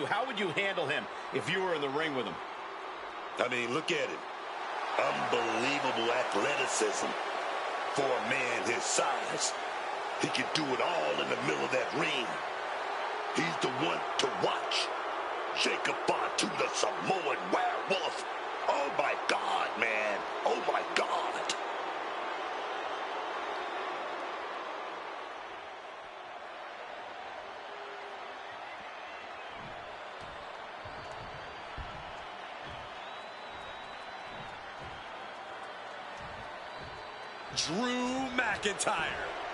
you, how would you handle him if you were in the ring with him? I mean, look at him. Unbelievable athleticism for a man his size. He can do it all in the middle of that ring. He's the one to watch. Jacob Fatu, the Samoan werewolf. Oh, my God, man. Oh, my God. Drew McIntyre,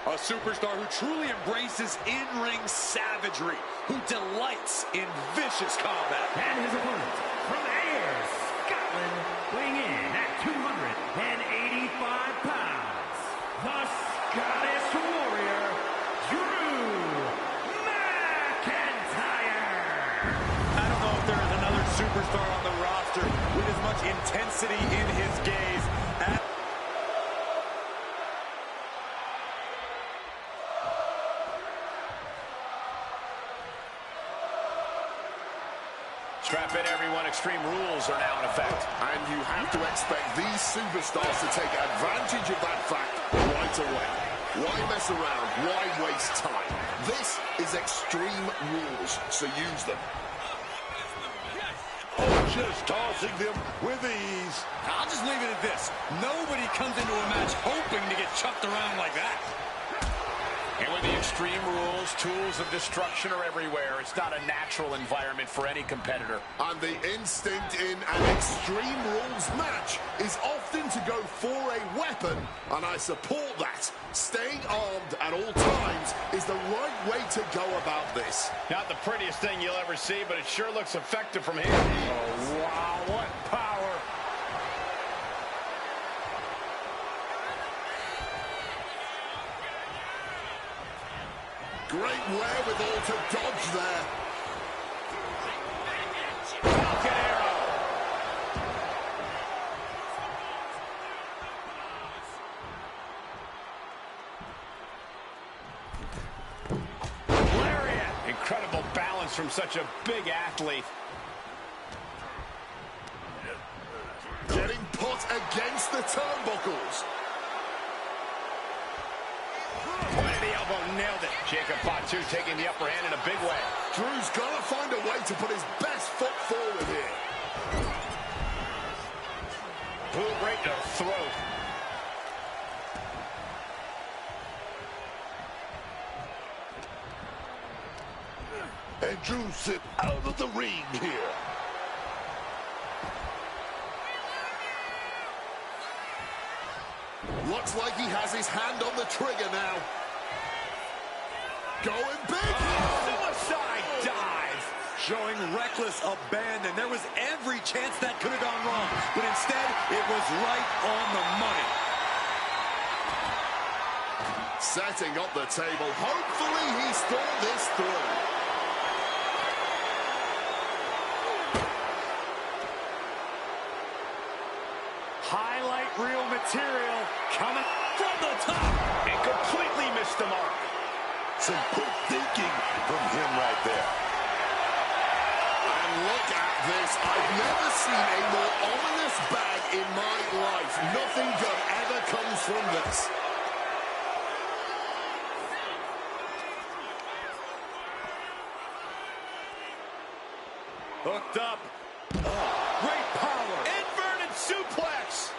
a superstar who truly embraces in-ring savagery, who delights in vicious combat. And his opponent, from Ayr, Scotland, weighing in at 285 pounds, the Scottish Warrior, Drew McIntyre. I don't know if there is another superstar on the roster with as much intensity in his gaze as Strap in, everyone. Extreme rules are now in effect. And you have to expect these superstars to take advantage of that fact right away. Why mess around? Why waste time? This is Extreme Rules, so use them. Oh, just tossing them with ease. I'll just leave it at this. Nobody comes into a match hoping to get chucked around like that. And with the Extreme Rules, tools of destruction are everywhere. It's not a natural environment for any competitor. And the instinct in an Extreme Rules match is often to go for a weapon, and I support that. Staying armed at all times is the right way to go about this. Not the prettiest thing you'll ever see, but it sure looks effective from here. Oh, wow, what power. Great wherewithal to dodge there. Falcon arrow. Lariat. Incredible balance from such a big athlete. Getting put against the turnbuckles. Point of the elbow, nailed it. Jacob Fatu taking the upper hand in a big way. Drew's got to find a way to put his best foot forward here. Boot right to the throat. And Drew sent out of the ring here. Looks like he has his hand on the trigger now. Going big. Suicide dive. Showing reckless abandon. There was every chance that could have gone wrong, but instead, it was right on the money. Setting up the table. Hopefully he's thought this through. Highlight reel material coming from the top. And completely missed the mark. Some quick thinking from him right there. And look at this. I've never seen a more ominous bag in my life. Nothing good ever comes from this. Hooked up. Great power. Inverted suplex.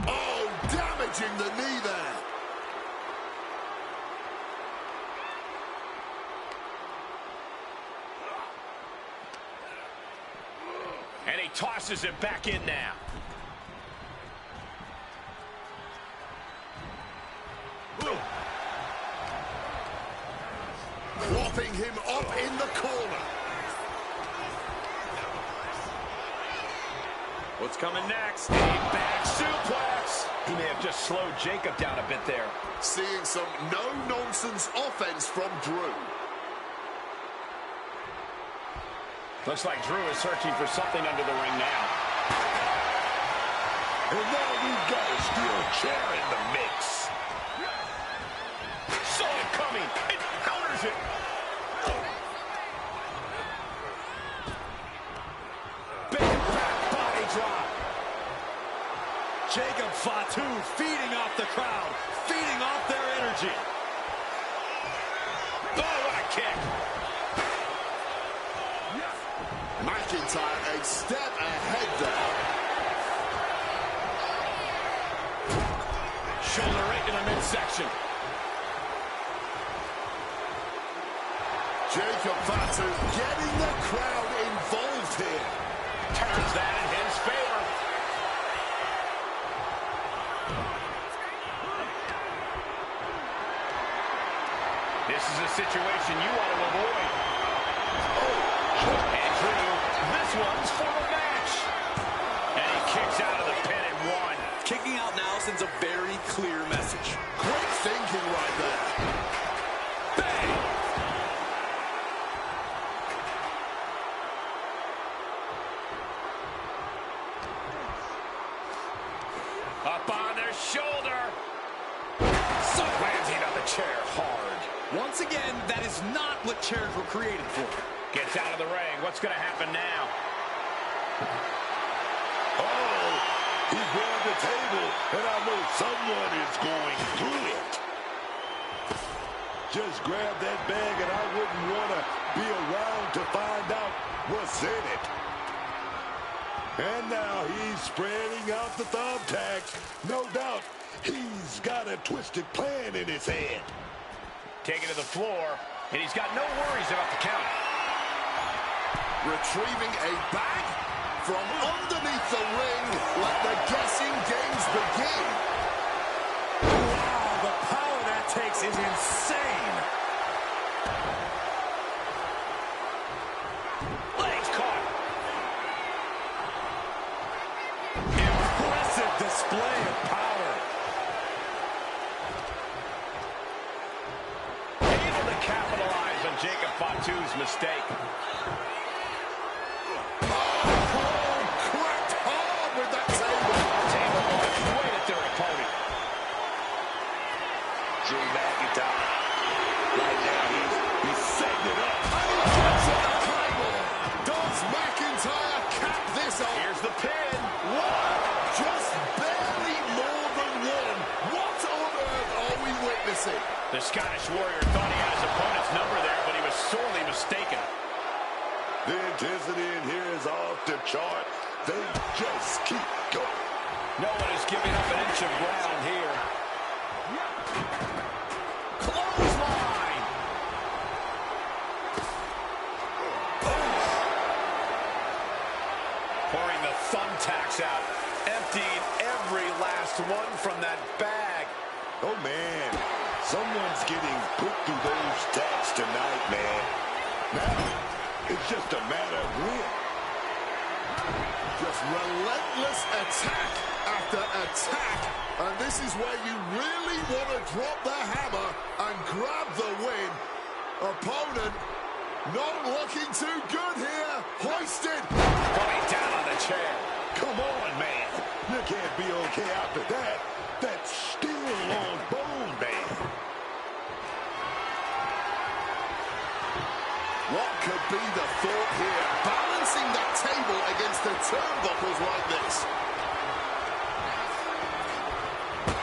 Oh, damaging the knee there. And he tosses it back in now. Propping him up in the corner. What's coming next? A back suplex. He may have just slowed Jacob down a bit there. Seeing some no-nonsense offense from Drew. Looks like Drew is searching for something under the ring now. And now we've got a steel chair in the mix. Saw it coming. It counters it. Big impact body drop. Jacob Fatu feeding off the crowd, feeding off their energy. Oh, what a kick. McIntyre a step ahead there. Shoulder right in the midsection. Jacob Fatu getting the crowd involved here. Turns that in his favor. This is a situation you want to avoid. And true, this one's for the match. And he kicks out of the pin at one. Kicking out now sends a very clear message. Quick thinking right there. Bang! Up on their shoulder. Slams him on the chair hard. Once again, that is not what chairs were created for. Gets out of the ring. What's going to happen now? Oh, he grabbed the table, and I know someone is going through it. Just grab that bag, and I wouldn't want to be around to find out what's in it. And now he's spreading out the thumbtacks. No doubt he's got a twisted plan in his head. Taken to the floor, and he's got no worries about the count. Retrieving a bag from underneath the ring. Let the guessing games begin. Wow, the power that takes is insane. Legs caught. Impressive display of power. Able to capitalize on Jacob Fatu's mistake. Cracked hard with that table. Table launch right at their opponent. Drew McIntyre. Right now he's setting it up. And he gets at the table. Does McIntyre cap this off? Here's the pin. What? Just barely more than one. What on earth are we witnessing? The Scottish Warrior thought he had his opponent's number there, but he was sorely mistaken. The intensity in here is off the chart. They just keep going. No one is giving up an inch of ground here. Clothesline. Pouring the thumbtacks out, emptying every last one from that bag. Oh, man. Someone's getting put through those tacks tonight, man. Now, it's just a matter of when. Just relentless attack after attack. And this is where you really want to drop the hammer and grab the win. Opponent not looking too good here. Hoisted. Going down on the chair. Come on, man. You can't be okay after that. That's steel on bone, man. What could be the thought here? Balancing that table against the turnbuckles like this.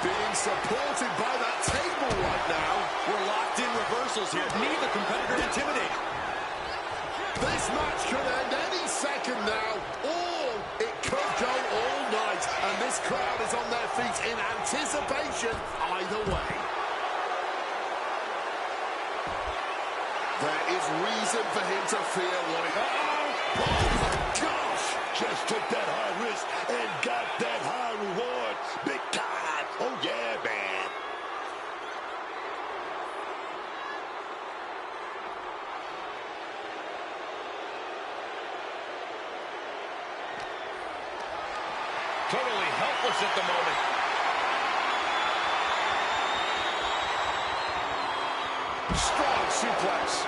Being supported by that table right now. We're locked in reversals here. Neither competitor intimidated. This match could end any second now, or it could go all night. And this crowd is on their feet in anticipation either way. There is reason for him to fear what it... Oh my gosh! Just took that high risk and got that high reward. Big time. Oh, yeah, man. Totally helpless at the moment. Strong suplex.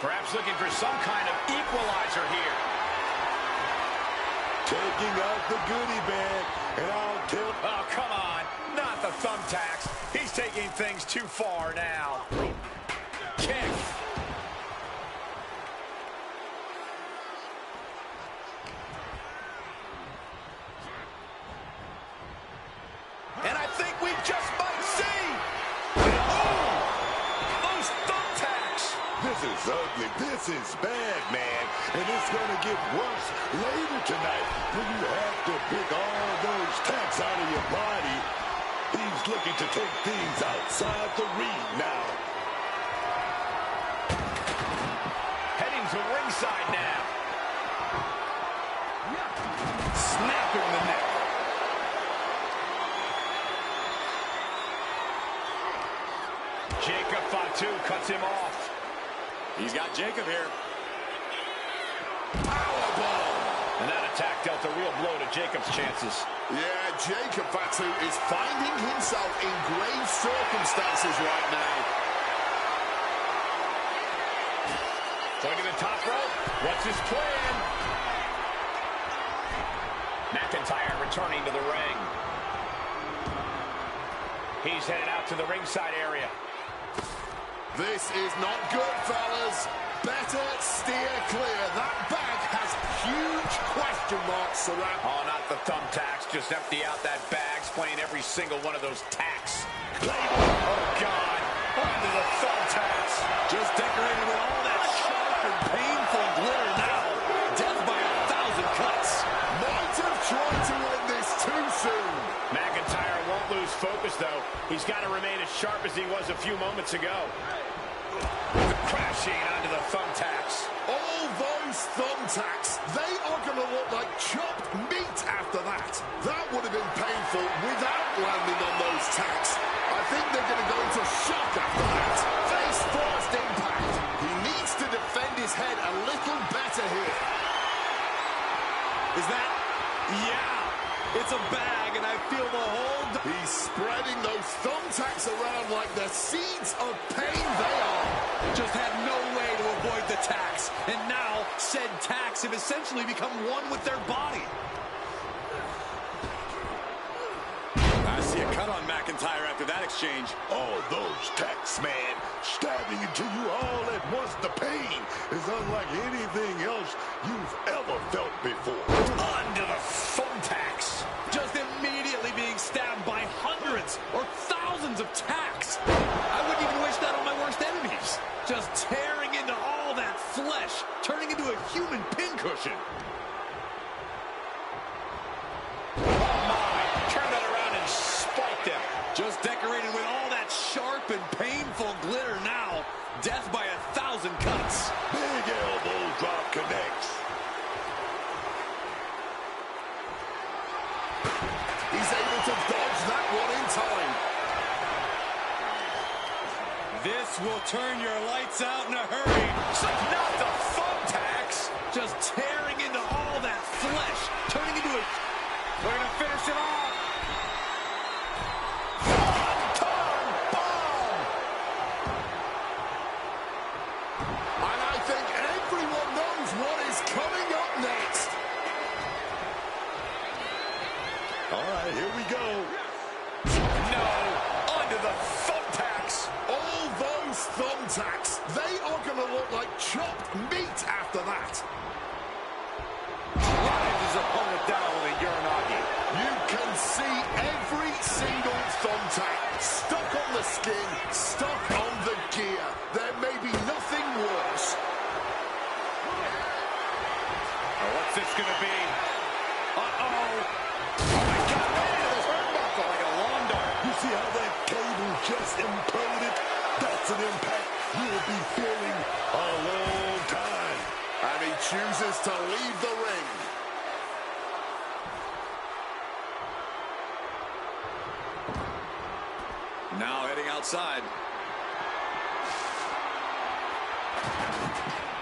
Perhaps looking for some kind of equalizer here. Taking out the goodie bag, and I'll tell... Oh, come on. Not the thumbtacks. He's taking things too far now. Kick. And I think we just might see. Oh! Those thumbtacks. This is ugly. This is bad, man. And it's going to get worse later tonight when you have to pick all those tacks out of your body. He's looking to take things outside the ring now. Heading to ringside now. Snapping the neck. Jacob Fatu cuts him off. He's got Jacob here. Powerbomb. And that attack dealt a real blow to Jacob's chances. Yeah, Jacob Fatu is finding himself in grave circumstances right now. Going to the top rope. What's his plan? McIntyre returning to the ring. He's headed out to the ringside area. This is not good, fellas. Better steer clear. That bag has huge question marks surrounding. Oh, not the thumbtacks. Just empty out that bag, playing every single one of those tacks. Oh, God. Onto the thumbtacks. Just decorated with all that sharp and painful glitter now. Death by 1,000 cuts. Might have tried to win this too soon. McIntyre won't lose focus, though. He's got to remain as sharp as he was a few moments ago. Crashing onto the thumbtacks. All those thumbtacks, they are going to look like chopped meat after that. That would have been painful without landing on those tacks. I think they're going to go into shock after that. Face first impact. He needs to defend his head a little better here. Is that? Yeah. It's a bag, and I feel the whole... He's spreading those thumbtacks around like the seeds of pain they are. Just had no way to avoid the tacks. And now, said tacks have essentially become one with their body. I see a cut on McIntyre after that exchange. All those tacks, man, stabbing into you all at once. The pain is unlike anything else you've ever felt before. Onto the thumbtacks. Just immediately being stabbed by hundreds or thousands of tacks. I wouldn't even wish that on my worst enemies. Just tearing into all that flesh, turning into a human pincushion. Oh, my. Turn that around and spike them. Just decorated with all that sharp and painful glitter now. Death by 1,000 cuts. Big elbow drop connects. He's able to dodge that one in time. This will turn your lights out in a hurry. It's like not the thumbtacks. Just tearing into all that flesh, turning into a... We're going to finish it off. Bomb! Bomb! And I think everyone knows what is coming up next. All right, here we go. No! Onto the thumbtacks. All those thumbtacks, they are going to look like chopped meat after that. Drives his opponent down with a Uranagi. You can see every single thumbtack stuck on the skin, stuck on the gear. There may be nothing worse. Oh, what's this going to be? Uh-oh. Oh, my God. Right into the turnbuckle like a lawn dart. You see how that cable just imploded? That's an impact you'll be feeling a long time. And he chooses to leave the ring. Now heading outside.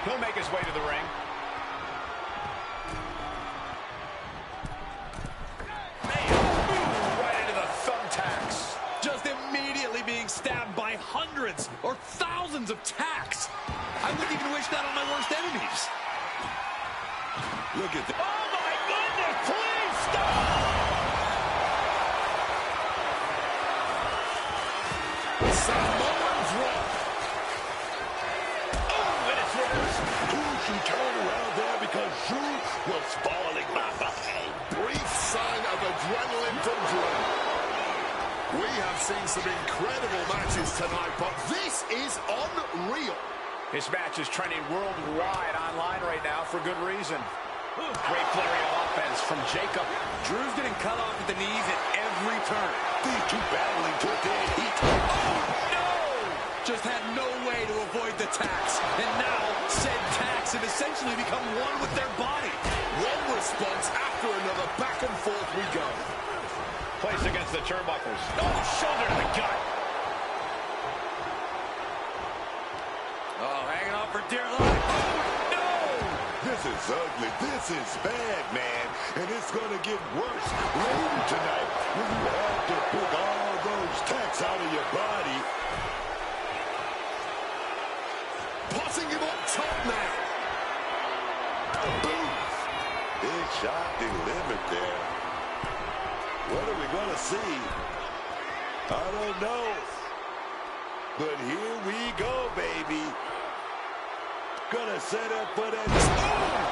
He'll make his way to the ring. Right into the thumbtacks. Just immediately being stabbed by hundreds or thousands of tacks. I wouldn't even wish that on my worst enemies. Look at that. Oh, my goodness! Please stop! Samoan drop. Oh, and it's reversed. She turned around there because Drew was spoiling my body. Brief sign of adrenaline from Drew. We have seen some incredible matches tonight, but this is unreal. This match is trending worldwide online right now for good reason. Great flurry of offense from Jacob. Drew's getting cut off at the knees at every turn. These two battling to a dead heat. Oh, no! Just had no way to avoid the tax. And now, said tax have essentially become one with their body. One response after another, back and forth we go. Placed against the turnbuckles. Oh, shoulder to the gut. Oh, hanging on for dear life. Oh, no! This is ugly. This is bad, man. And it's going to get worse later tonight when you have to pick all those tacks out of your body. Putting him up top now. Boom. Big shot delivered there. What are we going to see? I don't know. But here we go, baby. Gonna set up for that. Oh!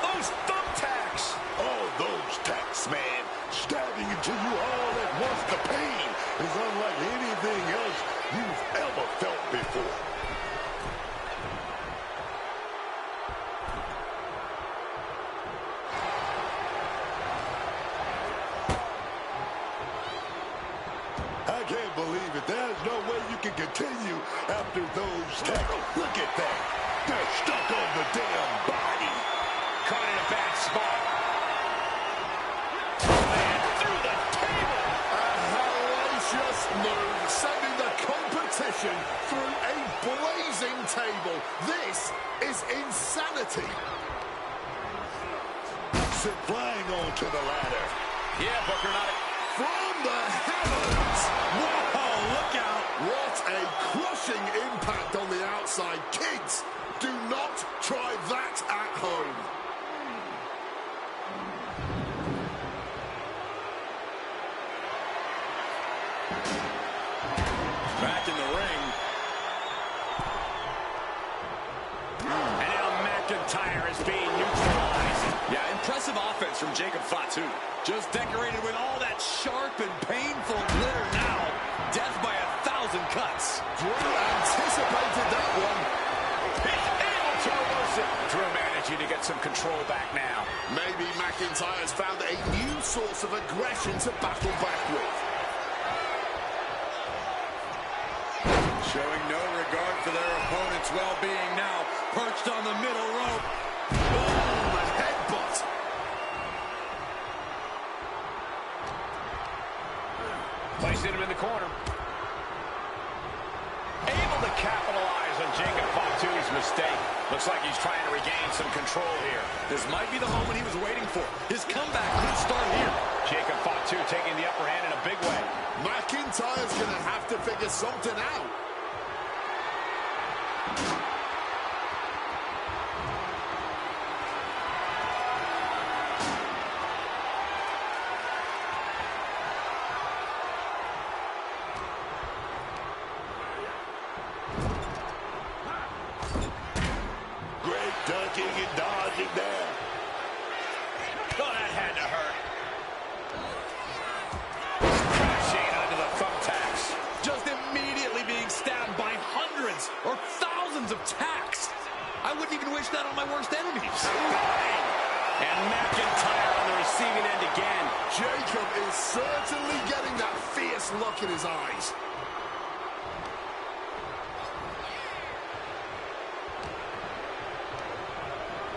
Those thumbtacks! Oh, those tacks, man. Stabbing into you all at once. The pain is unlike anything else you've ever felt before. I can't believe it. There's no way you can continue after those tackles. Look at that. They're stuck on the damn body. Caught in a bad spot. Man, through the table. A hellacious move, sending the competition through a blazing table. This is insanity. Sit flying onto the ladder. Yeah, Booker, not a... From the heavens. Whoa, look out. What a crushing impact on the outside. Kids, do not try that at home. Back in the ring. And now McIntyre is being neutralized. Yeah, impressive offense from Jacob Fatu. Just decorated with all that sharp and painful glitter now. Death by 1,000 cuts. Drew anticipated that one. He's able to reverse it. Drew managing to get some control back now. Maybe McIntyre has found a new source of aggression to battle back with. Showing no regard for their opponent's well-being now. Perched on the middle rope. Boom, a headbutt. Placing him in the corner. Able to capitalize on Jacob Fatu's mistake. Looks like he's trying to regain some control here. This might be the moment he was waiting for. His comeback could start here. Jacob Fatu taking the upper hand in a big way. McIntyre's going to have to figure something out. Great ducking and dodging there. Oh, that had to hurt. Crashing onto the thumbtacks. Just immediately being stabbed by hundreds or thousands of tacks. I wouldn't even wish that on my worst enemies. And McIntyre on the receiving end again. Jacob is certainly getting that fierce look in his eyes.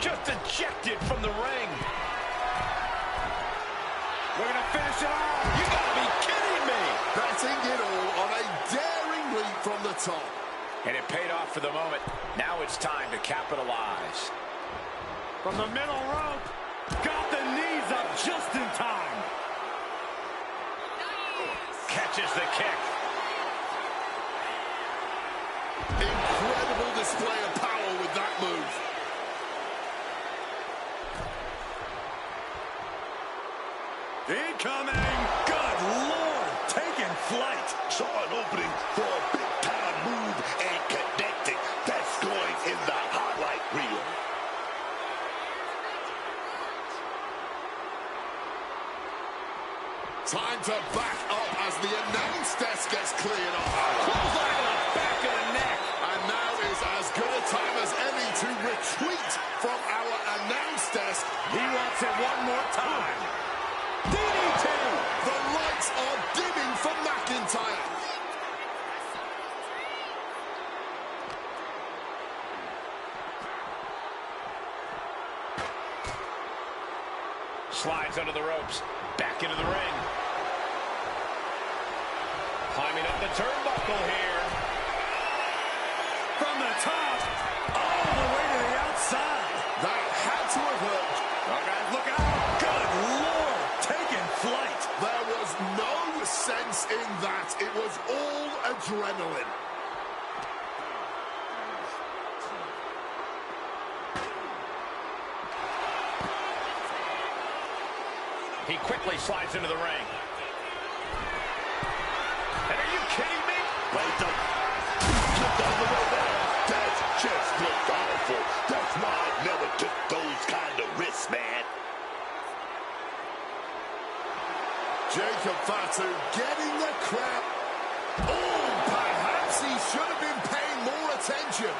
Just ejected from the ring. We're going to finish it off. You got to be kidding me. Betting it all on a daring leap from the top. And it paid off for the moment. Now it's time to capitalize. From the middle rope. Got the knees up just in time. Catches the kick. Incredible Remarkable display of power with that move. Incoming! Good Lord! Taking flight! Saw an opening for a big-time move and connecting. That's going in the highlight reel. Time to back up as the announce desk gets cleared off. Clothesline to the back of the neck! And now is as good a time as any to retreat from our announce desk. He wants it one more time. DDT! The lights are dimming for McIntyre. Slides under the ropes. Back into the ring. Climbing up the turnbuckle here. From the top, all the way to the outside. That had to have hurt. Oh, guys, look out. Good Lord, taking flight. There was no sense in that. It was all adrenaline. He quickly slides into the ring. And are you kidding me? Wait up. Slipped all the way down. That's just look powerful. That's why I never took those kind of risks, man. Jacob Fatu getting the crowd. Oh, perhaps he should have been paying more attention.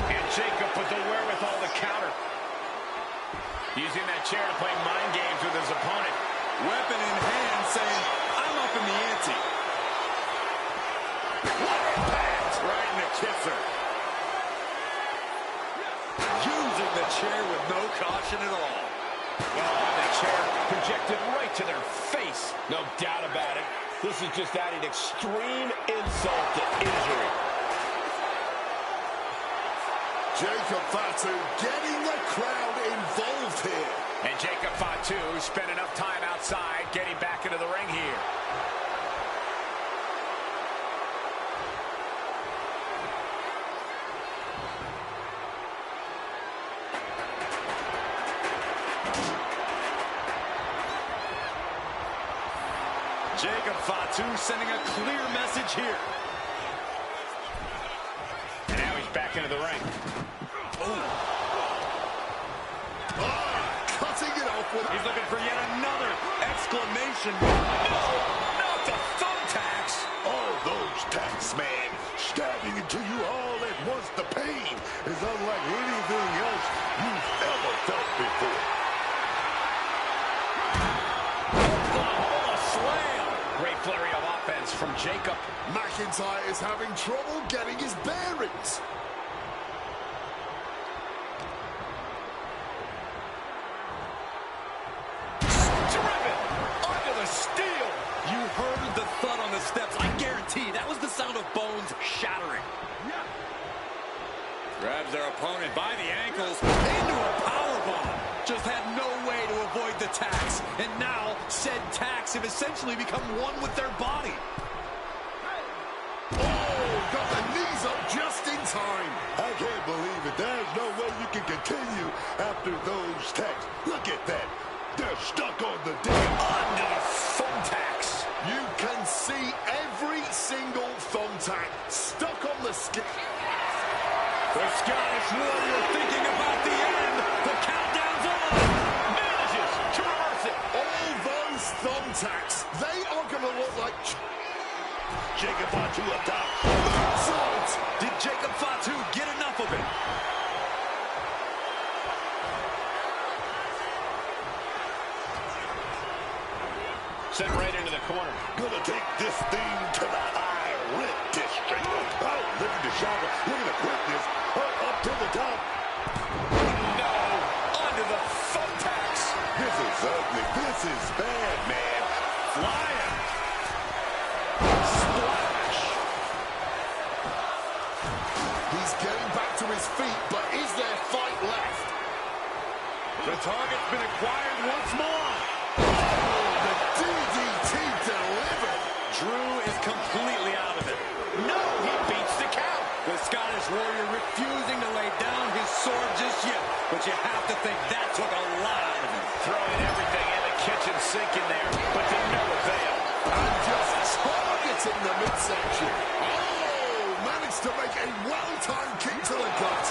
And Jacob with the wherewithal to counter. Using that chair to play mind games with his opponent. Weapon in hand, saying, I'm up in the ante. What impact! Right in the kisser. Using the chair with no caution at all. Oh, the chair projected right to their face. No doubt about it. This is just adding extreme insult to injury. Jacob Fatu getting the crowd involved here. And Jacob Fatu spent enough time outside getting back into the ring here. Jacob Fatu sending a clear message here. And now he's back into the ring. Cutting it off with... He's looking for yet another exclamation. Not the thumbtacks. All those tacks, man, stabbing into you all at once. The pain is unlike anything else you've ever felt before. Oklahoma slam. Great flurry of offense from Jacob. McIntyre is having trouble getting his bearings. Steel. You heard the thud on the steps. I guarantee that was the sound of bones shattering. Grabs their opponent by the ankles into a powerbomb. Just had no way to avoid the tacks. And now said tacks have essentially become one with their body. Oh, got the knees up just in time. I can't believe it. There's no way you can continue after those tacks. Look at that. They're stuck on the deck. Under the thumbtacks. You can see every single thumbtack stuck on the skin. The Scottish Warrior thinking about the end. The countdown's on. Manages to reverse it. All those thumbtacks, they are going to look like... Jacob Fatu up top. Did Jacob Fatu get enough of it? Sent right into the corner. Gonna take this thing to the high rib district. Oh, look at the shot. Look at the quickness. Oh, up to the top. No. Under the thumbtacks. This is ugly. This is bad, man. Flying. Splash. his feet, but is there fight left? The target's been acquired once more. Oh, the DDT delivered. Drew is completely out of it. No, he beats the count. The Scottish Warrior refusing to lay down his sword just yet. But you have to think that took a lot out of him. Throwing everything in the kitchen sink in there, but to no avail. And just targeting the midsection. Oh, managed to make a well-timed kick to the gut.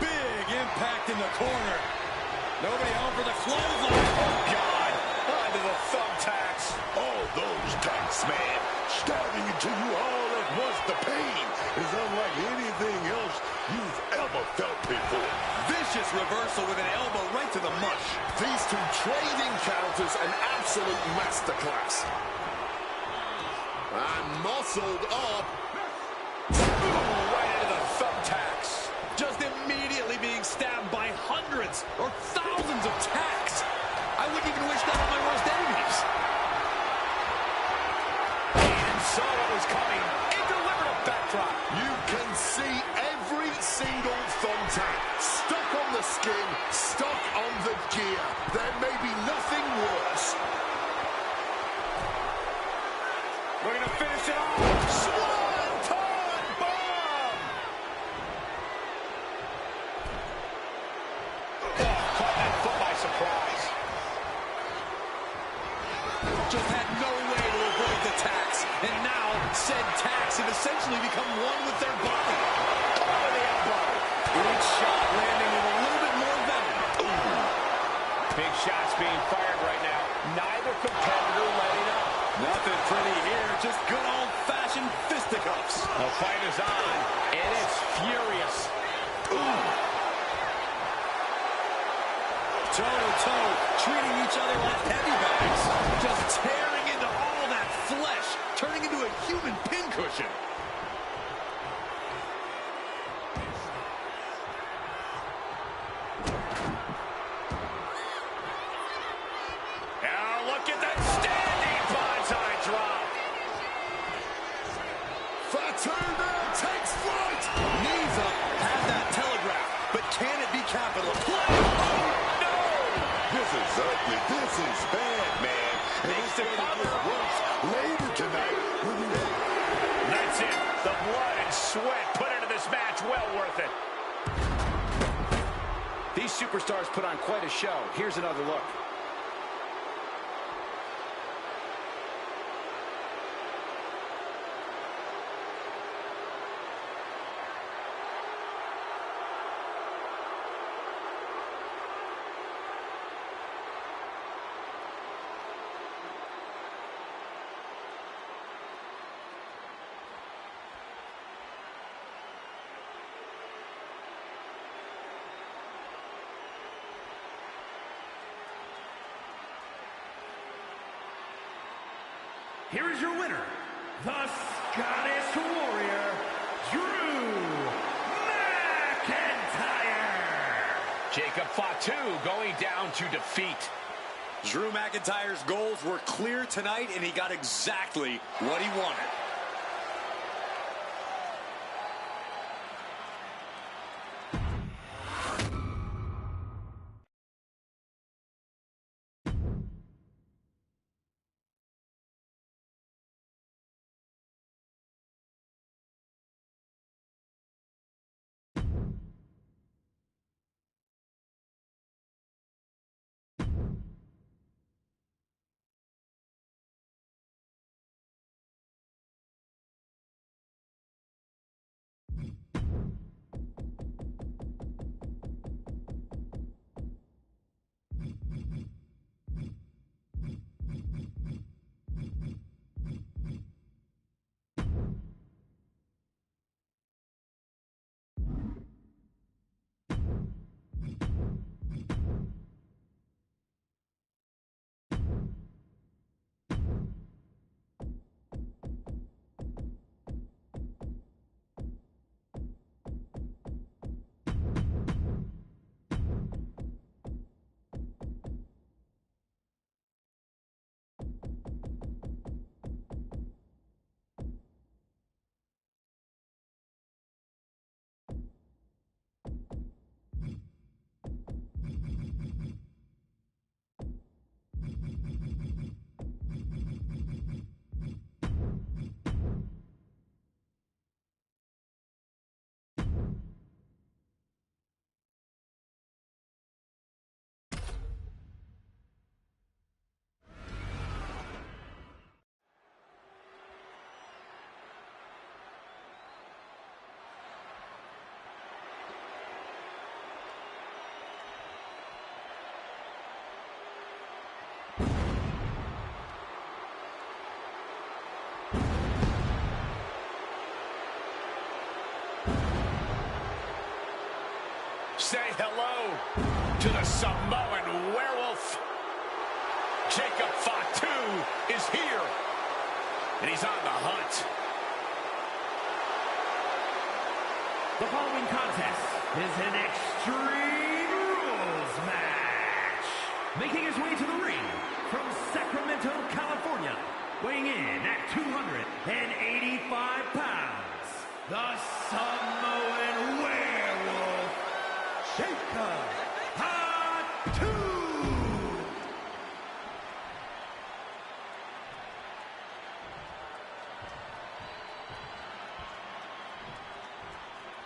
Big impact in the corner. Nobody home for the clothesline. Oh, God. Onto the thumbtacks. All those tacks, man, stabbing into you all at once. The pain is unlike anything else you've ever felt before. Vicious reversal with an elbow right to the mush. These two trading counters, an absolute masterclass. And muscled up. Right into the thumbtacks. Just immediately being stabbed by hundreds or thousands of tacks. I wouldn't even wish that on my worst enemies. And saw what was coming. It delivered a backdrop. You can see every single thumbtack stuck on the skin, stuck on the gear. There may be nothing worse. Looking to finish it off. Swanton bomb. Oh, caught that foot by surprise. Just had no way to avoid the tacks. And now said tacks have essentially become one with their body. Over the elbow. Each shot landing with a little bit more venom. Big shots being fired right now. Neither competitor letting up. Nothing pretty here, just good old-fashioned fisticuffs. The fight is on, and it's furious. Toe-to-toe, treating each other like heavy bags. Just tearing into all that flesh, turning into a human pincushion. Now look at that standing bonsai drop. Fatu now takes flight. Knees up, had that telegraph, but can it be capital? This is ugly. This is bad, man. And it's going to get worse later tonight. That's it. The blood and sweat put into this match. Well worth it. These superstars put on quite a show. Here's another look. Here is your winner, the Scottish Warrior, Drew McIntyre. Jacob Fatu going down to defeat. Drew McIntyre's goals were clear tonight, and he got exactly what he wanted. Say hello to the Samoan werewolf. Jacob Fatu is here, and he's on the hunt. The following contest is an Extreme Rules match. Making his way to the ring from Sacramento, California, weighing in at 285 pounds, the Samoan werewolf, Jacob Fatu.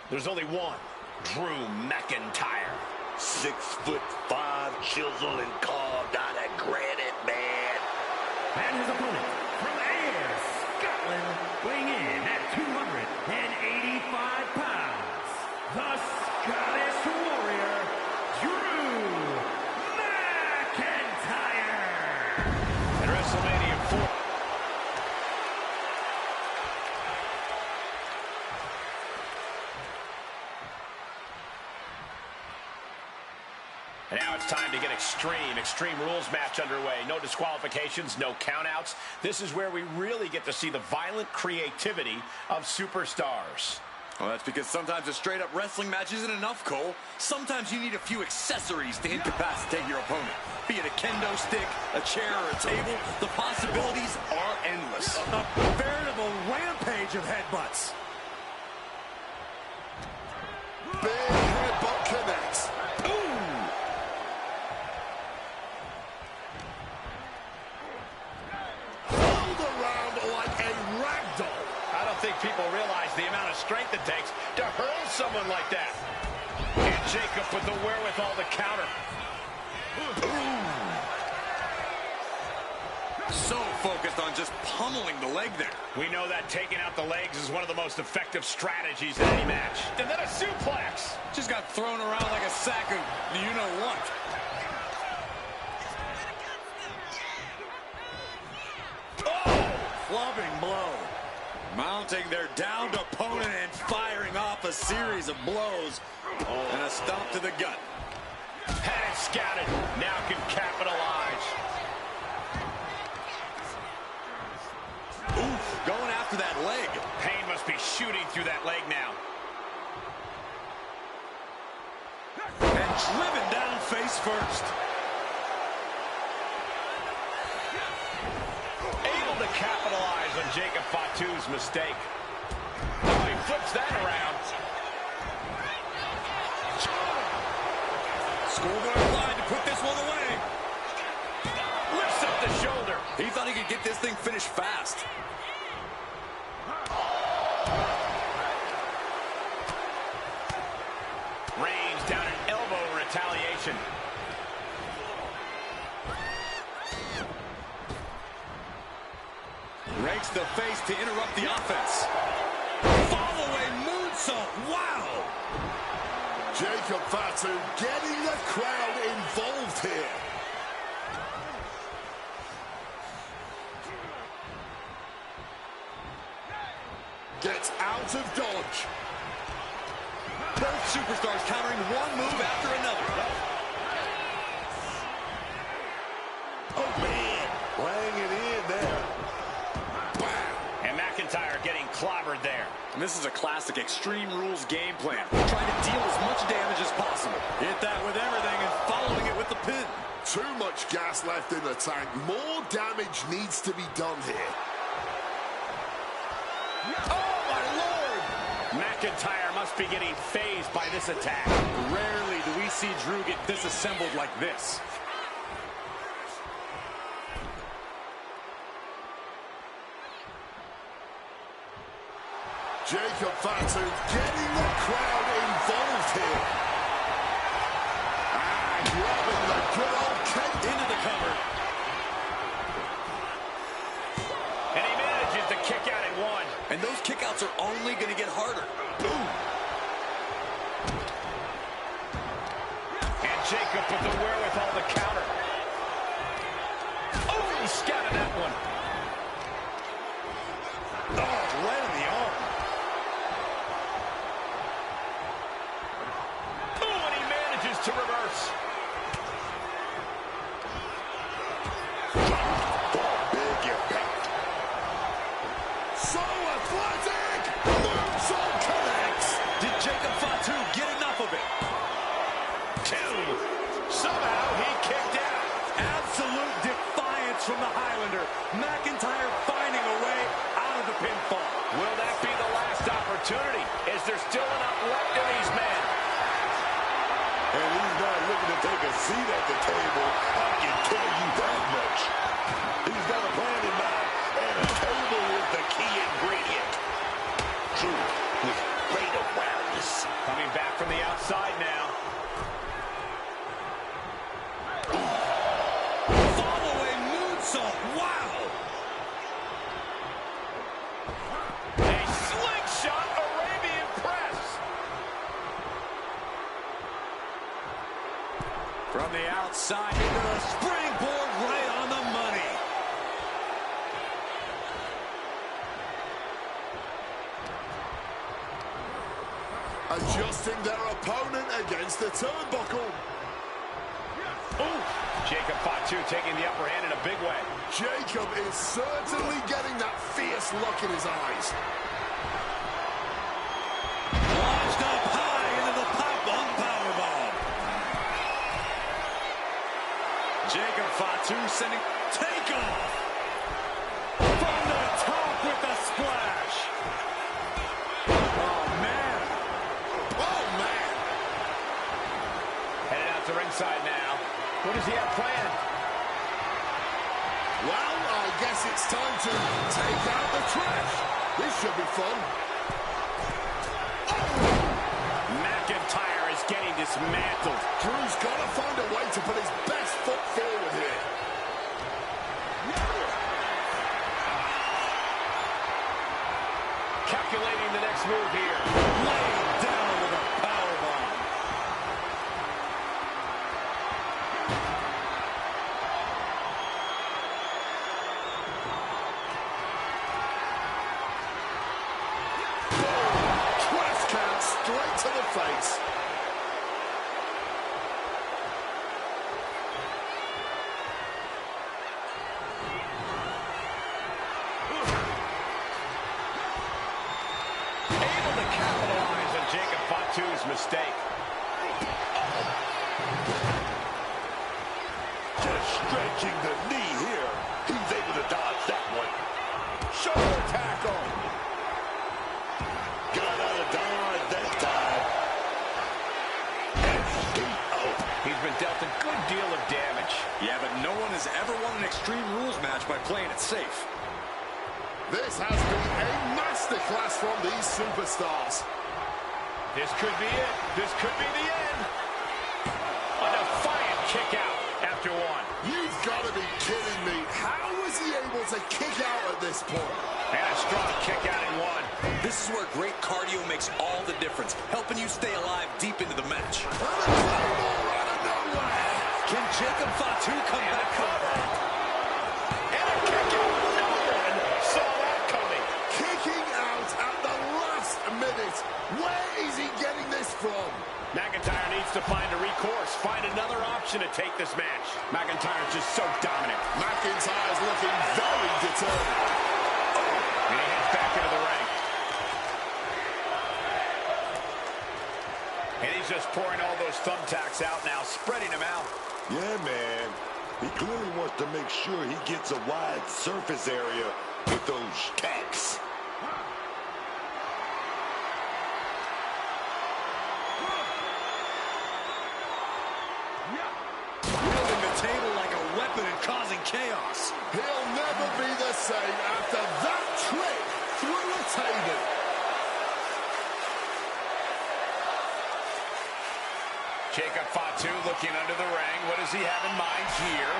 There's only one, Drew McIntyre. 6'5", chiseled and carved out of granite, man. And his opponent from Ayr, Scotland, weighing in at 285 pounds, the Scottish Warrior, Drew McIntyre. At WrestleMania 4. And now it's time to get Extreme Rules match underway. No disqualifications, no countouts. This is where we really get to see the violent creativity of superstars. Well, that's because sometimes a straight-up wrestling match isn't enough, Cole. Sometimes you need a few accessories to incapacitate your opponent. Be it a kendo stick, a chair, or a table, the possibilities are endless. A veritable rampage of headbutts. Big headbutt connects. I don't think people realize the amount of strength it takes to hurl someone like that. And Jacob with the wherewithal to counter. So focused on just pummeling the leg there. We know that taking out the legs is one of the most effective strategies in any match. And then a suplex. Just got thrown around like a sack of you-know-what. Clubbing blow. Mounting their downed opponent and firing off a series of blows. And a stomp to the gut. Had it scouted. Now can capitalize. Oof, going after that leg. Pain must be shooting through that leg now. And driven down face first. Able to capitalize on Jacob Fatu's mistake. Oh, he flips that around. Schoolboy line to put this one away. Lifts up the shoulder. He thought he could get this thing finished fast. Range down an elbow retaliation. Rakes the face to interrupt the offense. Fall-away moonsault. Wow! Jacob Fatu getting the crowd involved here. Gets out of dodge. Both superstars countering one move after another. Oh, man. Laying it in there. And McIntyre getting clobbered there. And this is a classic Extreme Rules game plan. Trying to deal as much damage as possible. Hit that with everything and following it with the pin. Too much gas left in the tank. More damage needs to be done here. Oh, my Lord! McIntyre must be getting phased by this attack. Rarely do we see Drew get disassembled like this. Jacob Fatu getting the crowd involved here. And grabbing the good old kick Into the cover. And he manages to kick out at one. And those kickouts are only going to get harder. Boom. And Jacob with the wherewithal to counter. Oh, he scattered that one. Oh, right on the arm. Oh, and he from the Highlander. McIntyre finding a way out of the pinfall. Will that be the last opportunity? Is there still enough left in these men? And he's not looking to take a seat at the table. I can tell you that much. He's got a plan in mind, and a table is the key ingredient. True, with great awareness. Coming back from the outside now. Following moonsault. Wow. A slingshot Arabian press. From the outside into the springboard right on the money. Adjusting their opponent against the turnbuckle. Ooh, Jacob Fatu taking the upper hand in a big way. Jacob is certainly getting that fierce look in his eyes. Launched up high into the pop-up powerbomb. Jacob Fatu sending takeoff. From the top with the splash. Oh, man. Oh, man. Headed out to ringside now. What does he have planned? Well, I guess it's time to take out the trash. This should be fun. McIntyre is getting dismantled. Drew's got to find a way to put his best foot forward here. Calculating the next move here. Laying down with a powerbomb. Twist count straight to the face. Able to capitalize on Jacob Fatu's mistake. Just stretching the knee here. He's able to dodge that one. Shoulder tackle. Got out of dodge that time. And deep out. He's been dealt a good deal of damage. Yeah, but no one has ever won an Extreme Rules match by playing it safe. This has been a masterclass from these superstars. This could be it. This could be the end. A defiant kick out after one. You've got to be kidding me. How was he able to kick out at this point? And a strong kick out in one. This is where great cardio makes all the difference, helping you stay alive deep into the match. And a claymore out of nowhere. Can Jacob Fatu come back from that? And a kick out. No one saw that coming. Kicking out at the last minute. Where is he getting this from? McIntyre needs to find a recourse, find another option to take this match. McIntyre's just so dominant. McIntyre's looking very determined. And he heads back into the ring. And he's just pouring all those thumbtacks out now, spreading them out. Yeah, man. He clearly wants to make sure he gets a wide surface area with those tacks. Wielding the table like a weapon and causing chaos. He'll never be the same after that trick through a table. Jacob Fatu looking under the ring. What does he have in mind here?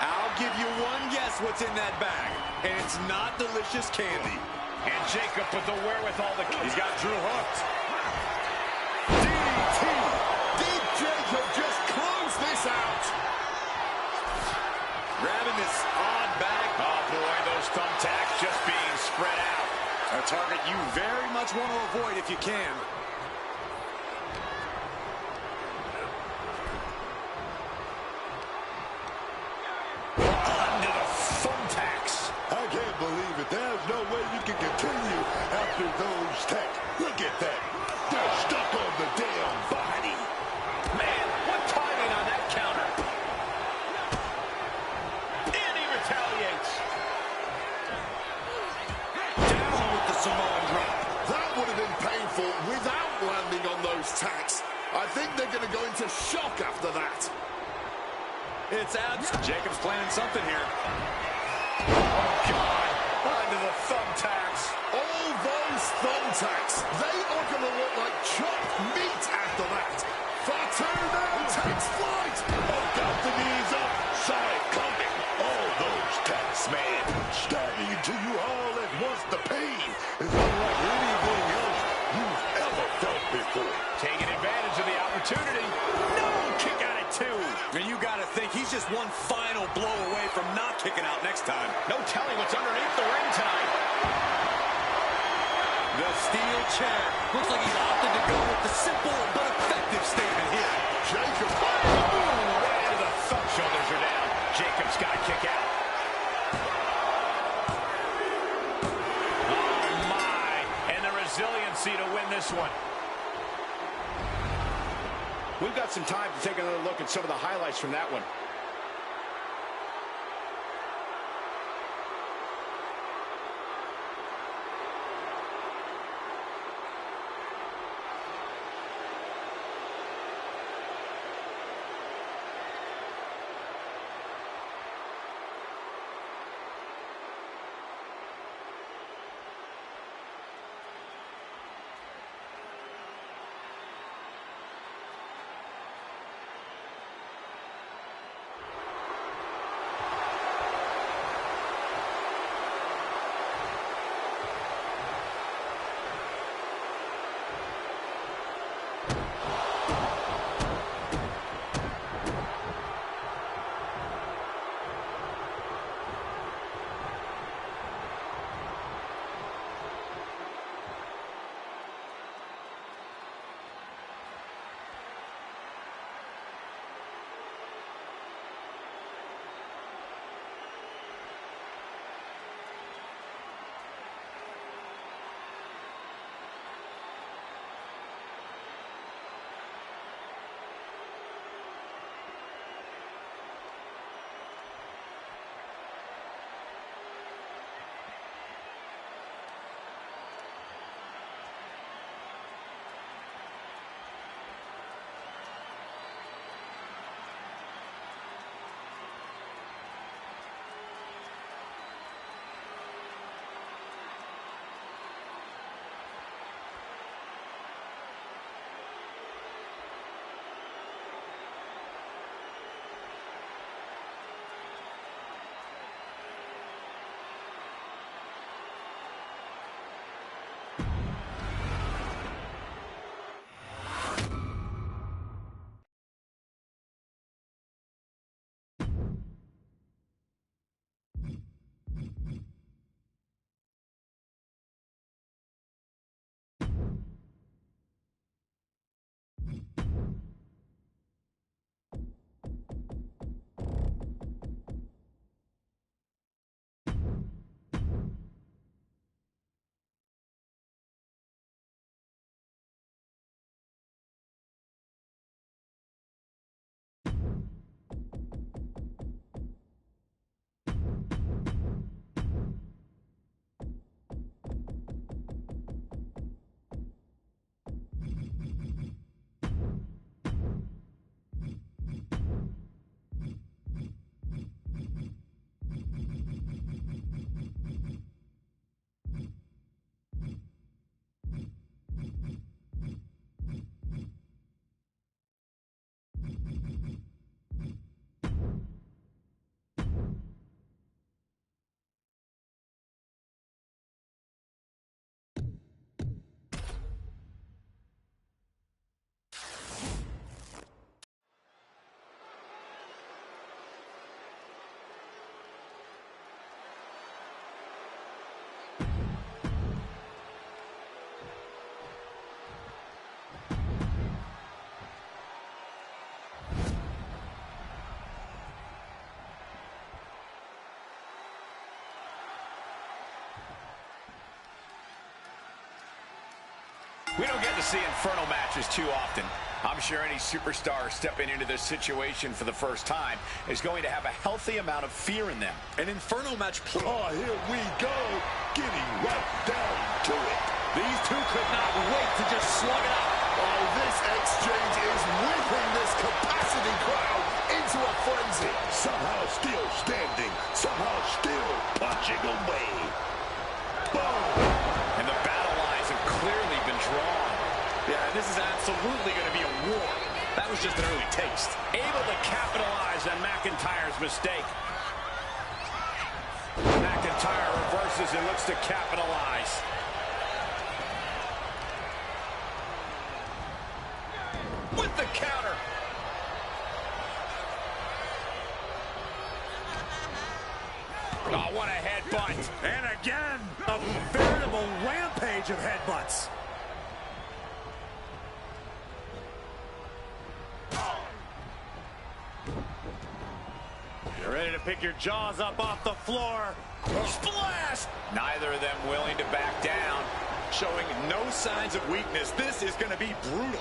I'll give you one guess what's in that bag, and it's not delicious candy. And Jacob with the wherewithal to... He's got Drew hooked. DDT. Did Jacob just close this out? Grabbing this odd bag. Oh, boy, those thumbtacks just being spread out. A target you very much want to avoid if you can. Under the thumbtacks. I can't believe it. There's no way you can continue after those tacks. Look at that. They're stuck on the damn body. Man, what timing on that counter. retaliates. Down with the Samoan drop. That would have been painful without landing on those tacks. I think they're going to go into shock after that. It's abs. Jacob's planning something here. Oh, God. Onto the thumbtacks. All those thumbtacks, they are going to look like chopped meat after that. Fatu now takes flight. Oh, got the knees up. Saw it coming. All those tacks, man. Stabbing into you all at once. The pain is unlike anything else you've ever felt before. Taking advantage of the opportunity. No, kick out at 2. And you got to think he's just one final blow away from not kicking out next time. No telling what's underneath the ring tonight. The steel chair. Looks like he's opted to go with the simple but effective statement here. Jacob. Right into the thumb. Shoulders are down. Jacob's got to kick out. Oh, my. And the resiliency to win this one. We've got some time to take another look at some of the highlights from that one. We don't get to see Inferno matches too often. I'm sure any superstar stepping into this situation for the first time is going to have a healthy amount of fear in them. An Inferno match. Oh, here we go. Getting right down to it. These two could not wait to just slug it out. Oh, this exchange is whipping this capacity crowd into a frenzy. Somehow still standing. Somehow still punching away. Boom. And the battle lines have clearly been drawn. Yeah, this is absolutely going to be a war. That was just an early taste. Able to capitalize on McIntyre's mistake. McIntyre reverses and looks to capitalize. With the counter. Oh, what a headbutt. And again, a veritable rampage of headbutts. You're ready to pick your jaws up off the floor. Splash! Neither of them willing to back down. Showing no signs of weakness. This is going to be brutal.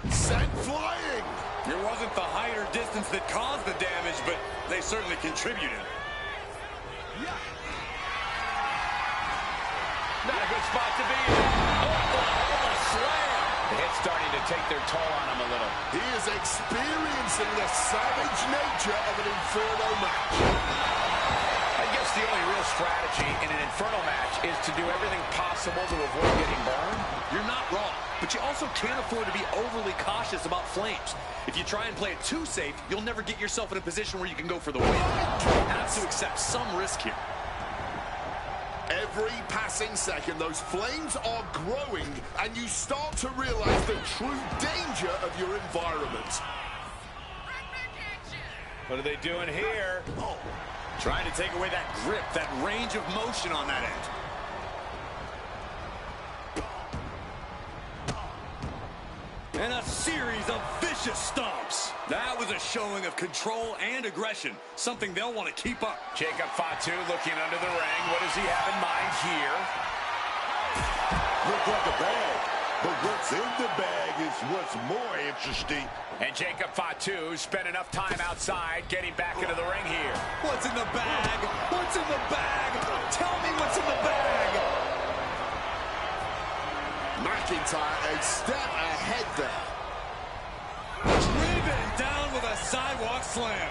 Sent flying. It wasn't the height or distance that caused the damage, but they certainly contributed. Not a good spot to be in. Oklahoma slam. The hit's starting to take their toll on him a little. He is experiencing the savage nature of an Inferno match. I guess the only real strategy in an Inferno match is to do everything possible to avoid getting burned. You're not wrong, but you also can't afford to be overly cautious about flames. If you try and play it too safe, you'll never get yourself in a position where you can go for the win. You have to accept some risk here. Every passing second, those flames are growing, and you start to realize the true danger of your environment. What are they doing here? Oh, trying to take away that grip, that range of motion on that end. And a series of vicious stomps. That was a showing of control and aggression, something they'll want to keep up. Jacob Fatu looking under the ring. What does he have in mind here? Look like a bag, but what's in the bag is what's more interesting. And Jacob Fatu spent enough time outside getting back into the ring here. What's in the bag? What's in the bag? Tell me what's in the bag. McIntyre a step ahead there. Driven down with a sidewalk slam.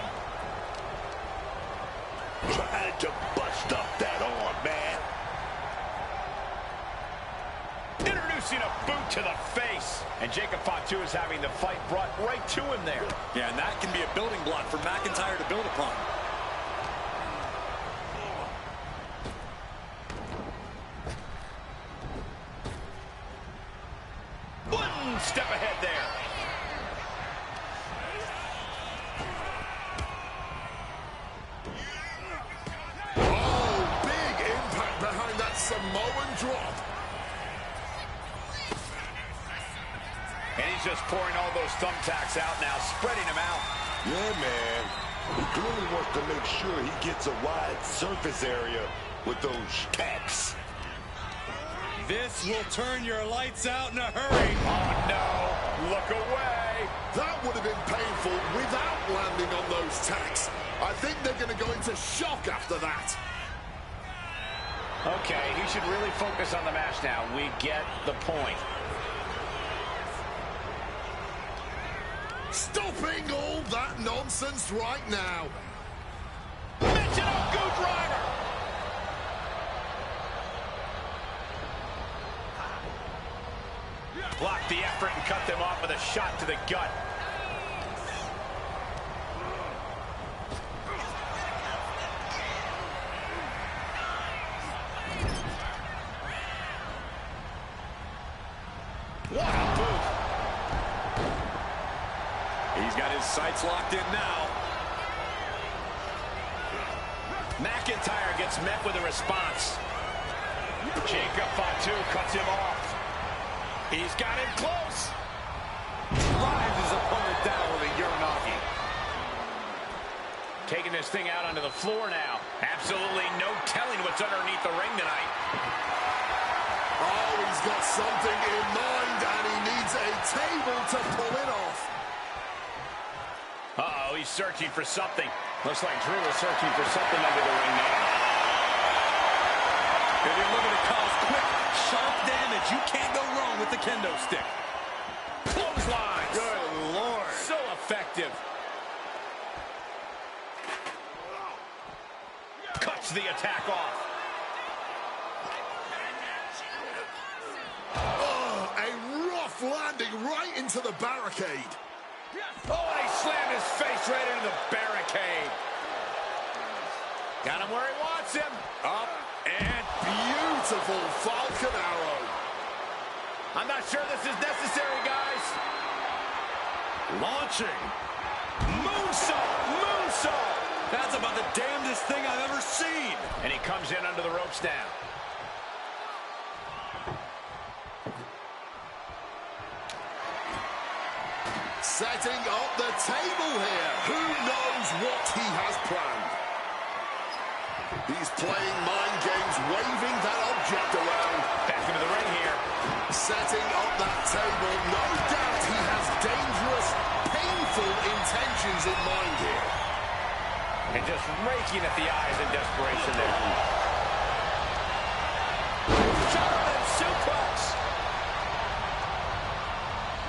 Trying to bust up that arm, man. Introducing a boot to the face. And Jacob Fatu is having the fight brought right to him there. Yeah, and that can be a building block for McIntyre to build upon. One step ahead there. Oh, big impact behind that Samoan drop. And he's just pouring all those thumbtacks out now, spreading them out. Yeah, man. He clearly wants to make sure he gets a wide surface area with those tacks. This will turn your lights out in a hurry. Oh, no. Look away. That would have been painful without landing on those tacks. I think they're going to go into shock after that. Okay, he should really focus on the match now. We get the point. Stopping all that nonsense right now. Michinoku driver. Blocked the effort and cut them off with a shot to the gut. What a move. He's got his sights locked in now. McIntyre gets met with a response. Jacob Fatu cuts him off. He's got him close. Drives his opponent down with a Uranagi. Taking this thing out onto the floor now. Absolutely no telling what's underneath the ring tonight. Oh, he's got something in mind, and he needs a table to pull it off. Uh-oh, he's searching for something. Looks like Drew is searching for something under the ring now. If you're looking to cause quick, sharp damage, you can't go wrong with the kendo stick. Clotheslines. Good Lord. So effective. Cuts the attack off. Oh, a rough landing right into the barricade. Oh, and he slammed his face right into the barricade. Got him where he wants him. Up and beautiful Falcon Arrow. I'm not sure this is necessary, guys. Launching. Moonsault. Moonsault. That's about the damnedest thing I've ever seen. And he comes in under the ropes now. Setting up the table here. Who knows what he has planned? He's playing mind games, waving that object around. Back into the ring here. Setting up that table. No doubt he has dangerous, painful intentions in mind here. And just raking at the eyes in desperation there. German suplex.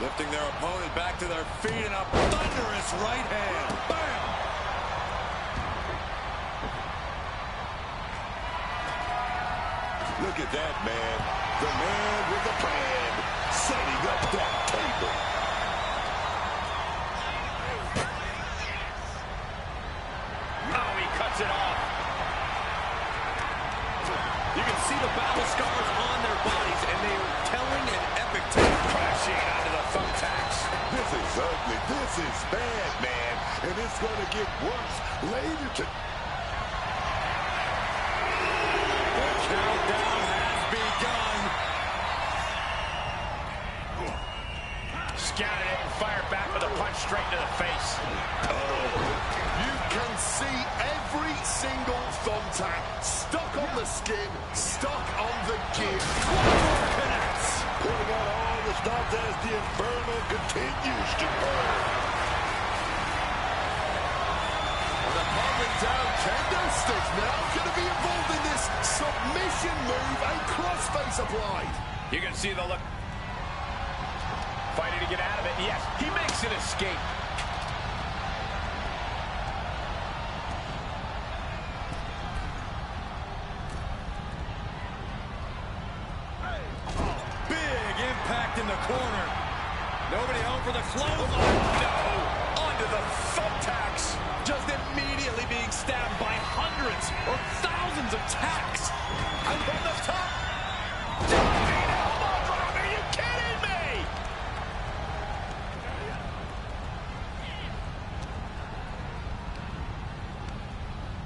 Lifting their opponent back to their feet in a thunderous right hand. Bam! Look at that, man. The man with the plan, setting up that table. Oh, he cuts it off. You can see the battle scars on their bodies, and they are telling an epic tale. Crashing onto the thumbtacks. This is ugly. This is bad, man. And it's going to get worse later today. Countdown has begun. Scouted it and fired back with a punch straight to the face. You can see every single thumbtack stuck on the skin, stuck on the gear. Connects. Pulling out all the stops as the Inferno continues to burn. The moment down kendo stick now going to be involved in this submission move. A crossface applied. You can see the look. Fighting to get out of it. Yes, he makes an escape. Big impact in the corner. Nobody home for the close. No! Onto the thumbtacks. Just immediately being stabbed by hundreds or thousands of tacks. And from the top. Diving elbow drop. Are you kidding me?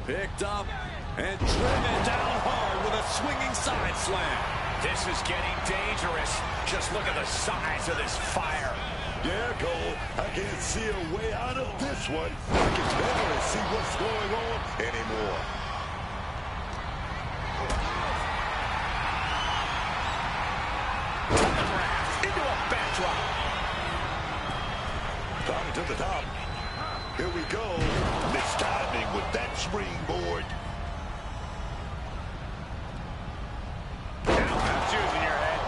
Picked up and driven down hard with a swinging side slam. This is getting dangerous. Just look at the size of this fire. Yeah, Cole, I can't see a way out of this one. I can barely see what's going on anymore. Into a backdrop. Climbing to the top. Here we go. Mistiming with that springboard. Shoes in your head.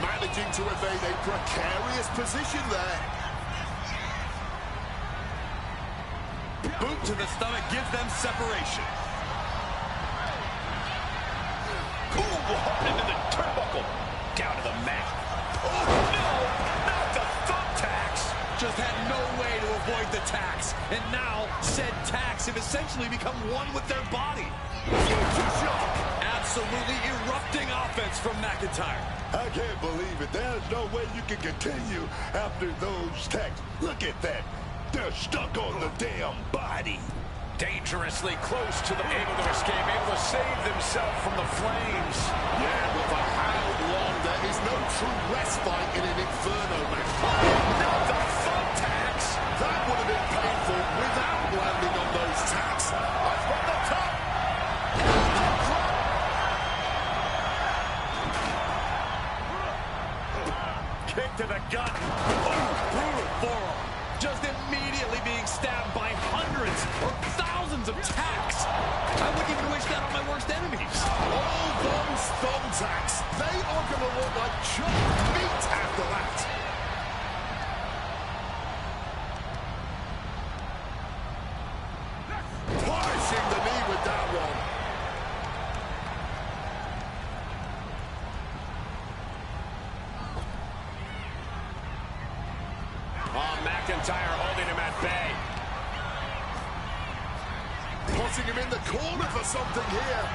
Managing to evade a precarious position there. Boot to the stomach gives them separation. Ooh, hard into the turnbuckle. Down to the mat. Oh, no! Not the thumbtacks! Just had no way to avoid the tacks. And now, said tacks have essentially become one with their body. Absolutely erupting offense from McIntyre. I can't believe it. There's no way you can continue after those tacks. Look at that. They're stuck on the damn body. Dangerously close to them, able to escape, able to save themselves from the flames. Yeah, but for how long? There is no true respite in an Inferno match. Not the thumbtacks! That would have been painful without one. kick to the gut. Oh, brutal forearm. Just immediately being stabbed by hundreds or thousands of tacks. I wouldn't even wish that on my worst enemies. All those thumbtacks, they are going to look like chopped meat after that. Punishing the knee with that one. Oh, McIntyre holding him at bay. Putting him in the corner for something here.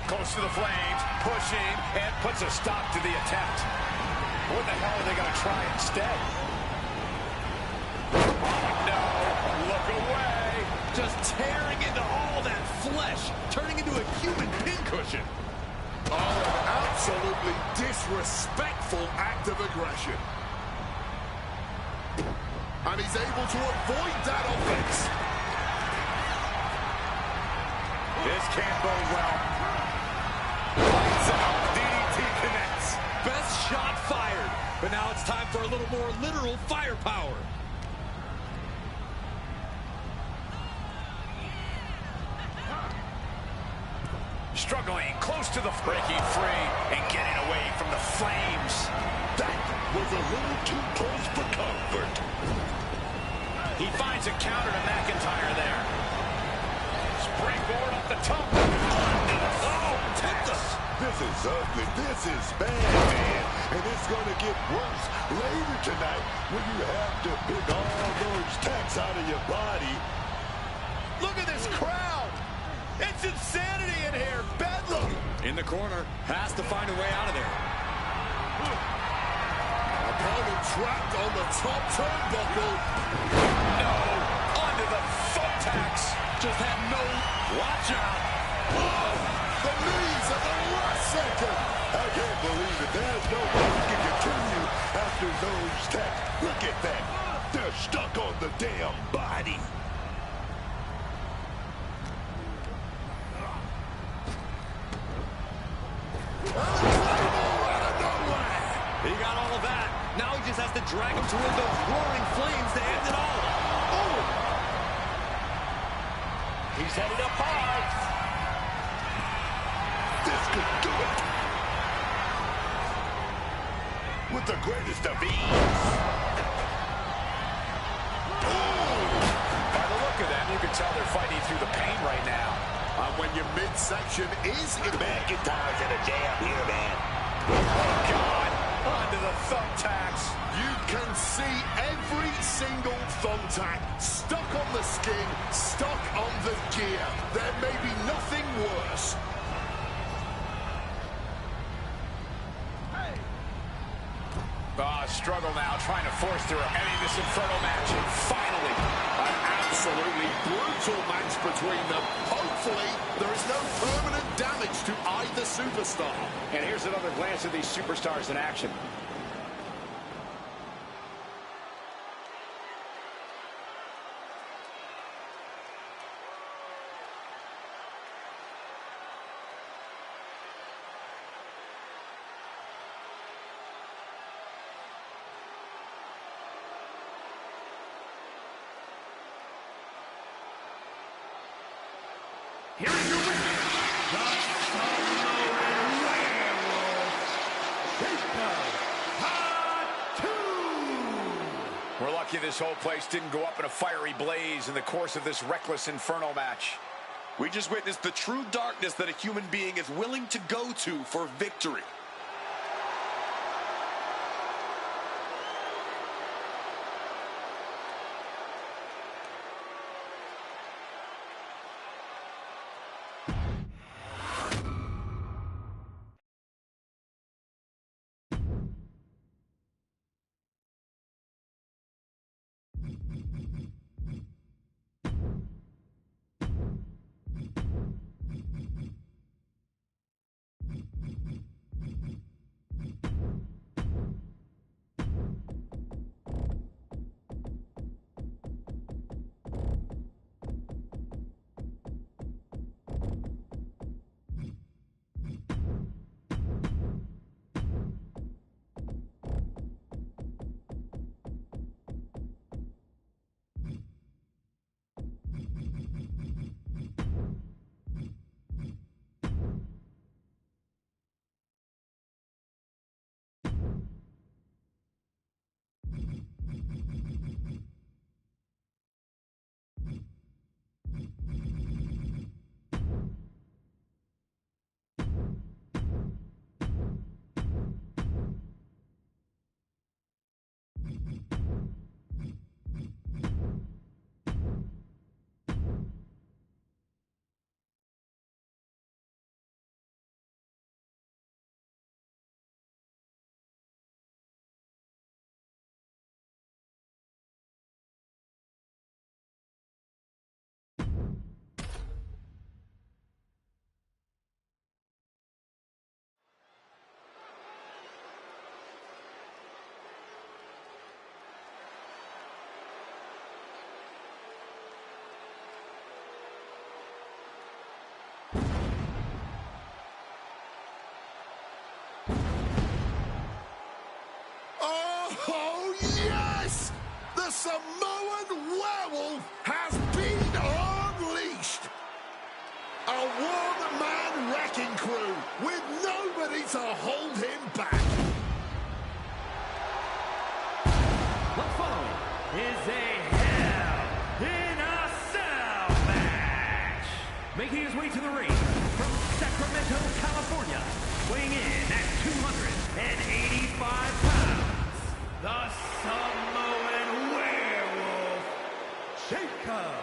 Close to the flames, pushing, and puts a stop to the attempt. What the hell are they going to try instead? Oh, no. Look away. Just tearing into all that flesh, turning into a human pincushion. Oh, an absolutely disrespectful act of aggression. And he's able to avoid that offense. This can't bode well. Lights out. DDT connects. Best shot fired. But now it's time for a little more literal firepower. Struggling, close to the breaking free and getting away from the flames. That was a little too close for comfort. He finds a counter to McIntyre there. Springboard off the top. Oh, Texas. This is ugly. This is bad, man. And it's going to get worse later tonight when you have to pick all those tacks out of your body. Look at this crowd. It's insanity in here. Bedlam. In the corner, has to find a way out of there. Opponent trapped on the top turnbuckle. No. Onto the thumbtacks. Just had no... Watch out. Oh, the knees at the last second. I can't believe it. There's no way we can continue after those tacks. Look at that. They're stuck on the damn body. He got all of that. Now he just has to drag him toward those roaring flames to end it all. Oh! He's headed up high. This could do it. With the greatest of ease. By the look of them, you can tell they're fighting through the pain right now. And when your midsection is in McIntyre's in a jam here, man. Oh, God. Onto the thumbtacks. you can see every single thumbtack stuck on the skin, stuck on the gear. There may be nothing worse. Struggle now, trying to force through ending this Inferno match. And finally, An absolutely brutal match between them. Hopefully, there is no permanent damage to either superstar. and here's another glance at these superstars in action. Here is your winner, the Samoan Werewolf, Fatu. We're lucky this whole place didn't go up in a fiery blaze in the course of this reckless Inferno match. We just witnessed the true darkness that a human being is willing to go to for victory. Samoan werewolf has been unleashed. A one-man wrecking crew with nobody to hold him back. The following is a Hell in a Cell match. Making his way to the ring from Sacramento, California, weighing in at 285 pounds, the Samoan werewolf, Jacob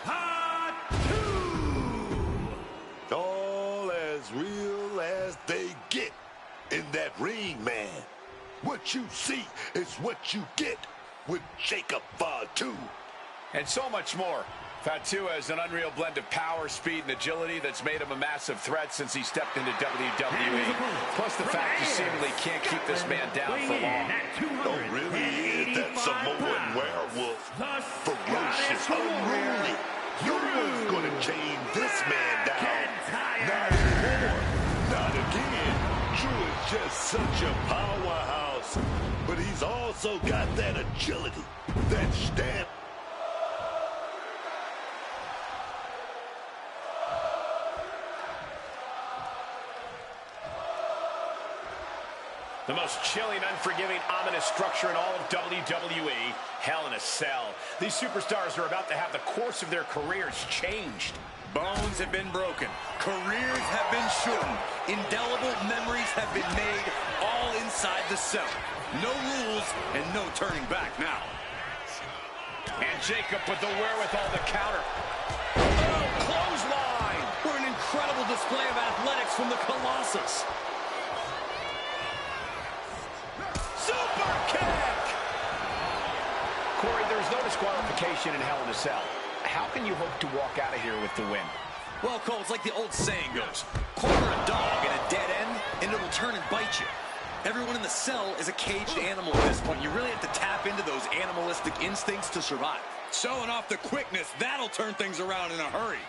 Fatu. All as real as they get in that ring, man. What you see is what you get with Jacob Fatu. And so much more. Fatu has an unreal blend of power, speed, and agility that's made him a massive threat since he stepped into WWE. Plus the fact you seemingly can't keep this man down for long. Oh, really is that Samoan werewolf. Ferocious, unruly. No one's gonna chain this man down. Not anymore. Not again. Drew is just such a powerhouse. But he's also got that agility, that stamp. The most chilling, unforgiving, ominous structure in all of WWE, Hell in a Cell. These superstars are about to have the course of their careers changed. Bones have been broken. Careers have been shortened. Indelible memories have been made all inside the cell. No rules and no turning back now. And Jacob with the wherewithal to counter. Oh, clothesline! What an incredible display of athletics from the Colossus. Super kick! Corey, there's no disqualification in Hell in a Cell. How can you hope to walk out of here with the win? Well, Cole, it's like the old saying goes. Corner a dog in a dead end, and it'll turn and bite you. Everyone in the cell is a caged animal at this point. You really have to tap into those animalistic instincts to survive. Showing off the quickness, that'll turn things around in a hurry.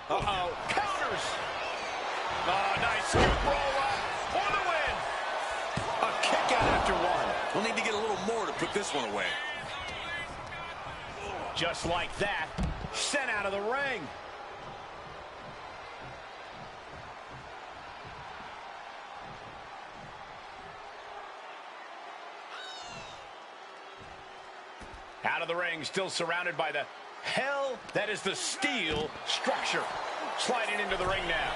Uh-oh. Counters! Oh, nice scoop roll up for the win! A kick out after one. We'll need to get a little more to put this one away. Just like that, sent out of the ring. Out of the ring, still surrounded by the hell that is the steel structure. Sliding into the ring now.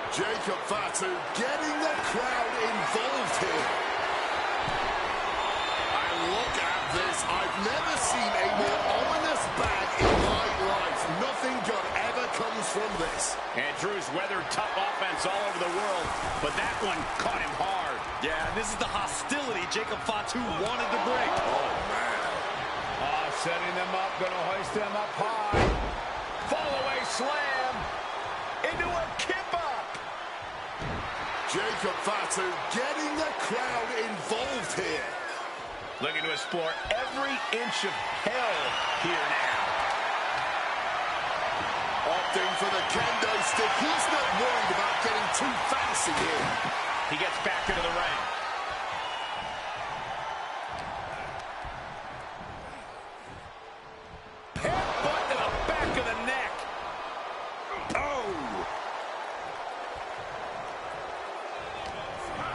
Jacob Fatu getting the crowd involved here. And look at this. I've never seen a more ominous bag in my life. Nothing good ever comes from this. And Drew's weathered tough offense all over the world, but that one caught him hard. Yeah, this is the hostility Jacob Fatu wanted to bring. Oh, man. Setting them up, gonna hoist them up high. Fall away slam into a kip up. Jacob Fatu getting the crowd involved here. Looking to explore every inch of hell here now. Opting for the kendo stick. He's not worried about getting too fancy here. He gets back into the ring. Headbutt to the back of the neck. Oh!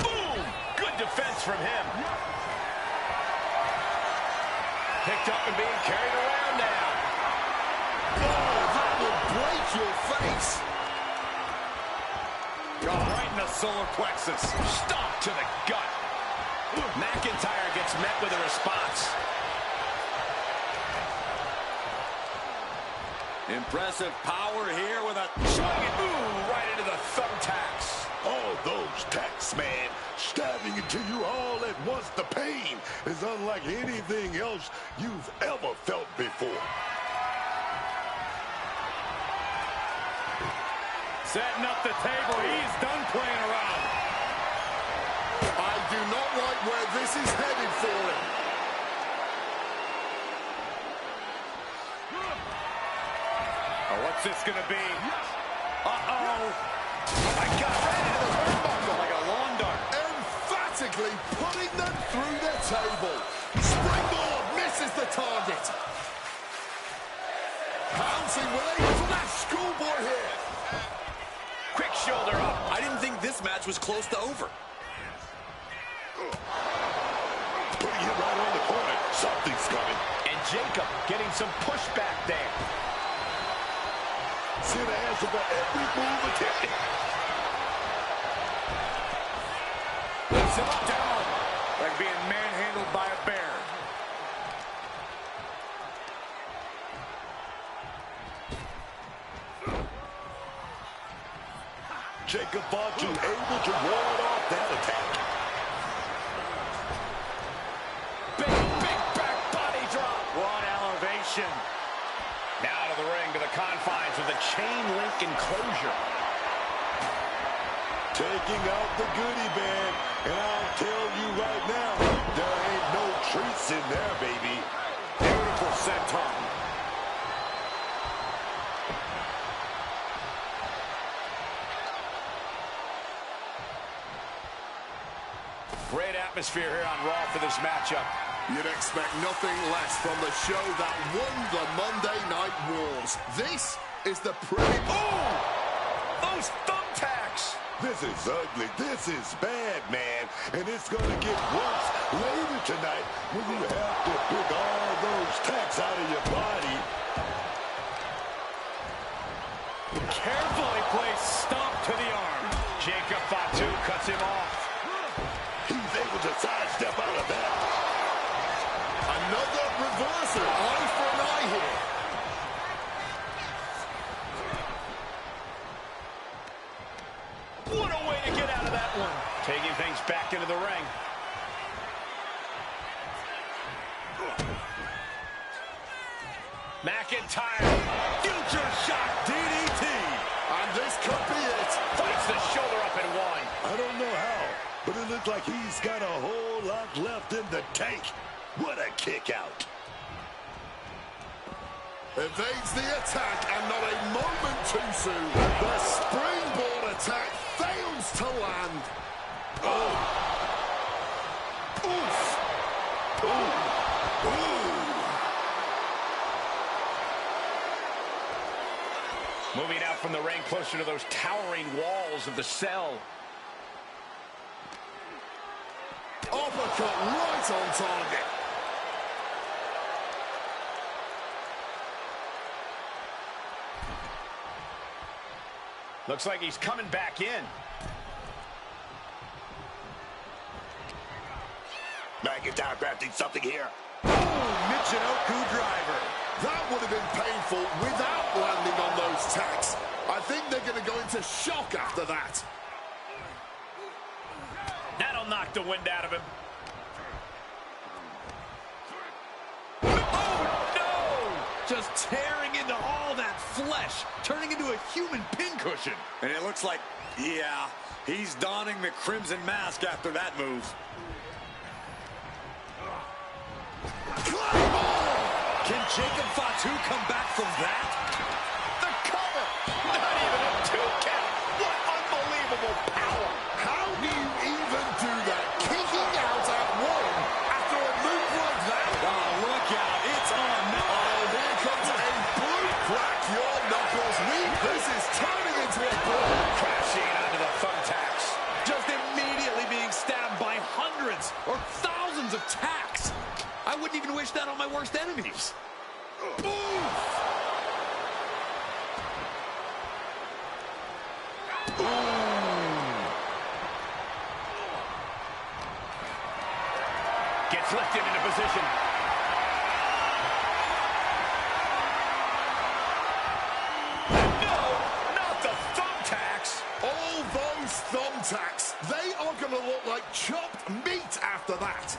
Boom! Good defense from him. Picked up and being carried around now. Oh, that will break your face. Right in the solar plexus. Stomp to the gut. McIntyre gets met with a response. Impressive power here with a Swing it, ooh, right into the thumbtacks. All those tacks, man, stabbing into you all at once. The pain is unlike anything else you've ever felt before. Setting up the table. He's done playing around. I do not like where this is headed for him. Oh, what's this going to be? Uh-oh. Oh, my God. Right into the turnbuckle like a lawn dart. Emphatic systematically putting them through the table. Springboard misses the target. Pouncing with a flash schoolboy here. Quick shoulder up. I didn't think this match was close to over. Putting it right on the corner. Something's coming. And Jacob getting some pushback there. See the answer for every move attempted. Lifts him up down. Like being manhandled by a bear. Jacob Fatu able to ward off that attack. Big back body drop. What elevation. Now to the ring, to the confines of the chain link enclosure. Taking out the goodie bag. And I'll tell you right now, there ain't no treats in there, baby. Beautiful senton. Great atmosphere here on Raw for this matchup. You'd expect nothing less from the show that won the Monday Night Wars. This is the Oh! Those thumbtacks! This is ugly. This is bad, man. And it's going to get worse later tonight when you have to pick all those tacks out of your body. Carefully placed stomp to the arm. Jacob Fatu cuts him off. He's able to sidestep out of that. another reversal. Eye for an eye here. What a way to get out of that one. Taking things back into the ring. McIntyre. Future shot. DDT. And this could be it. Fights the shoulder up and one. I don't know how, but it looks like he's got a whole lot left in the tank. What a kick out. Evades the attack, and not a moment too soon. The springboard attack fails to land. Oh. Oof. Ooh. Ooh. Moving out from the ring closer to those towering walls of the cell. Uppercut right on target. Looks like he's coming back in. McIntyre crafting something here. Michinoku driver. That would have been painful without landing on those tacks. I think they're going to go into shock after that. That'll knock the wind out of him. Just tearing into all that flesh, turning into a human pincushion. And it looks like, yeah, he's donning the crimson mask after that move. Can Jacob Fatu come back from that? The cover. Not even a 2 count. What unbelievable power. How do you even do that? Kicking out at one after a move like that? Oh, look out. It's on now. Oh, here comes a blue crack your knuckles. This is turning into a ball. Crashing onto the thumbtacks. Just immediately being stabbed by hundreds or thousands of tacks. I wouldn't even wish that on my worst enemies. Gets lifted into position. No, not the thumbtacks. All those thumbtacks, they are going to look like chopped meat after that.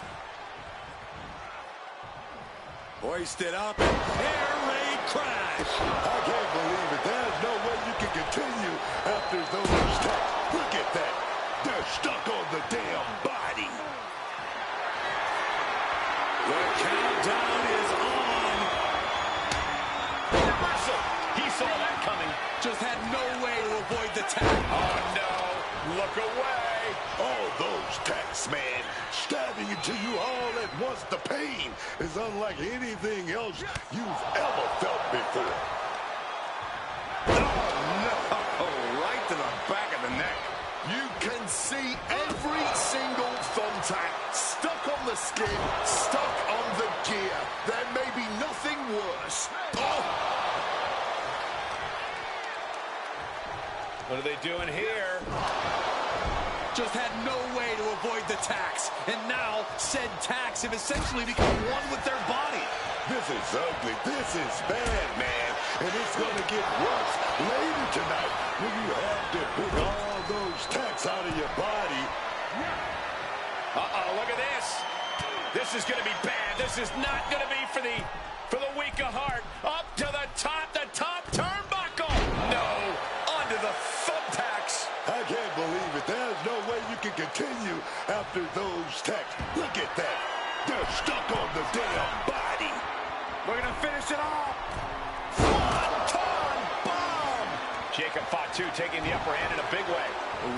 Hoisted up, air raid crash. I can't believe it. There's no way you can continue after those attacks. Look at that. They're stuck on the damn body. The countdown is on. Reversal. He saw that coming. Just had no way to avoid the tag. Oh, no. Look away. All those tacks, man, stabbing into you all at once. The pain is unlike anything else you've ever felt before. Oh, no. Right to the back of the neck. You can see every single thumbtack stuck on the skin, stuck on the gear. There may be nothing worse. Oh! What are they doing here? Just had no way to avoid the tacks. And now, said tacks have essentially become one with their body. This is ugly. This is bad, man. And it's going to get worse later tonight when you have to pick all those tacks out of your body. Uh-oh, look at this. This is going to be bad. This is not going to be for the weak of heart. Up to the top turnbuckle. No, onto the thumbtacks. I can't believe it. There's no way you can continue after those tacks. Look at that. They're stuck on the damn body. We're going to finish it off. Swanton bomb. Jacob Fatu taking the upper hand in a big way.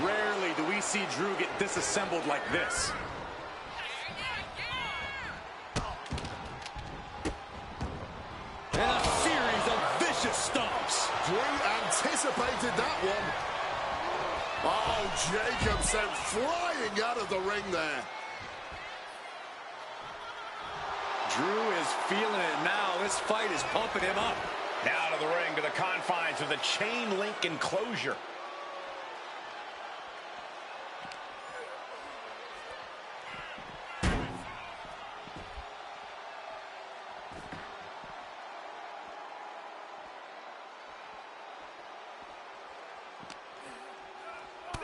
Rarely do we see Drew get disassembled like this. And a series of vicious stomps. Drew anticipated that one. Oh, Jacob sent flying out of the ring there. Drew is feeling it now. This fight is pumping him up. Now to the ring, to the confines of the chain link enclosure.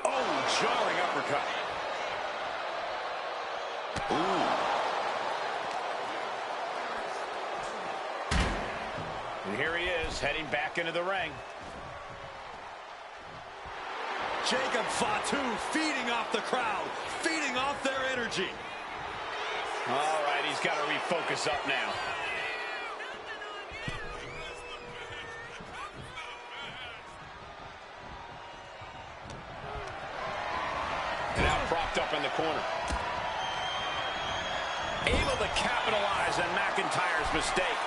Oh, jarring uppercut. Ooh. And here he is, heading back into the ring. Jacob Fatu feeding off the crowd, feeding off their energy. All right, he's got to refocus up now. And now propped up in the corner. Able to capitalize on McIntyre's mistake.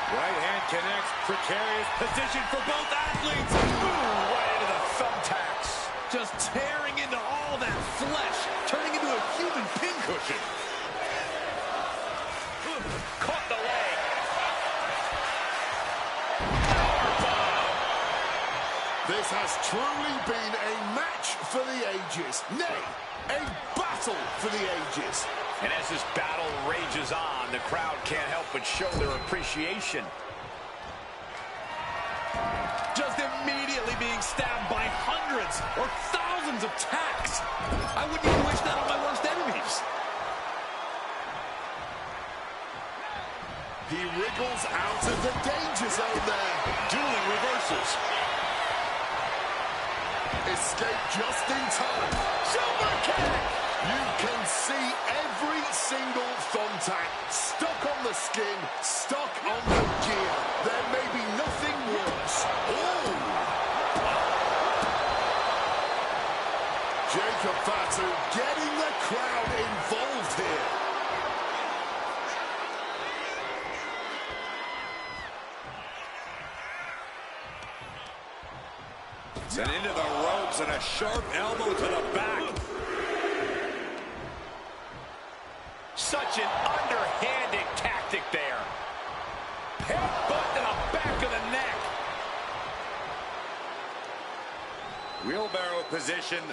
Right hand connects. Precarious position for both athletes. Ooh, right into the thumbtacks. Just tearing into all that flesh, turning into a human pincushion. Caught the leg. This has truly been a match for the ages. Nay, a battle for the ages. And as this battle rages on, the crowd can't help but show their appreciation. Just immediately being stabbed by hundreds or thousands of tacks. I wouldn't even wish that on my worst enemies. He wriggles out of the danger zone there. Dueling reversals. Escape just in time. Silver kick! You can see every single thumbtack stuck on the skin, stuck on the gear. There may be nothing worse. Oh! Jacob Fatu getting the crowd involved here. And into the ropes and a sharp elbow to the back. Such an underhanded tactic there. Headbutt to the back of the neck. Wheelbarrow position.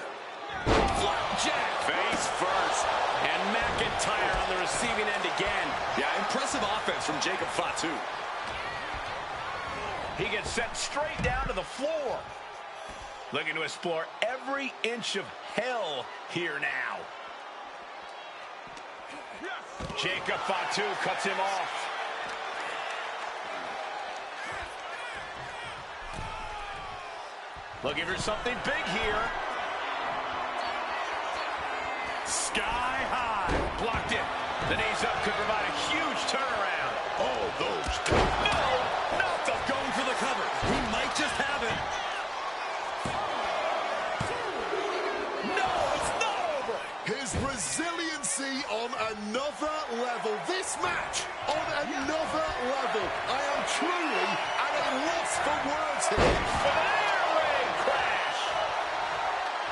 Flapjack. Face first. And McIntyre on the receiving end again. Yeah, impressive offense from Jacob Fatu. He gets sent straight down to the floor. Looking to explore every inch of hell here now. Jacob Fatu cuts him off. Looking for something big here. Sky high. Blocked it. The knees up could provide a huge turnaround. All those No! Not the Going for the cover. He might just have it. This match on another level. I am truly at a loss for words here. With an air raid crash.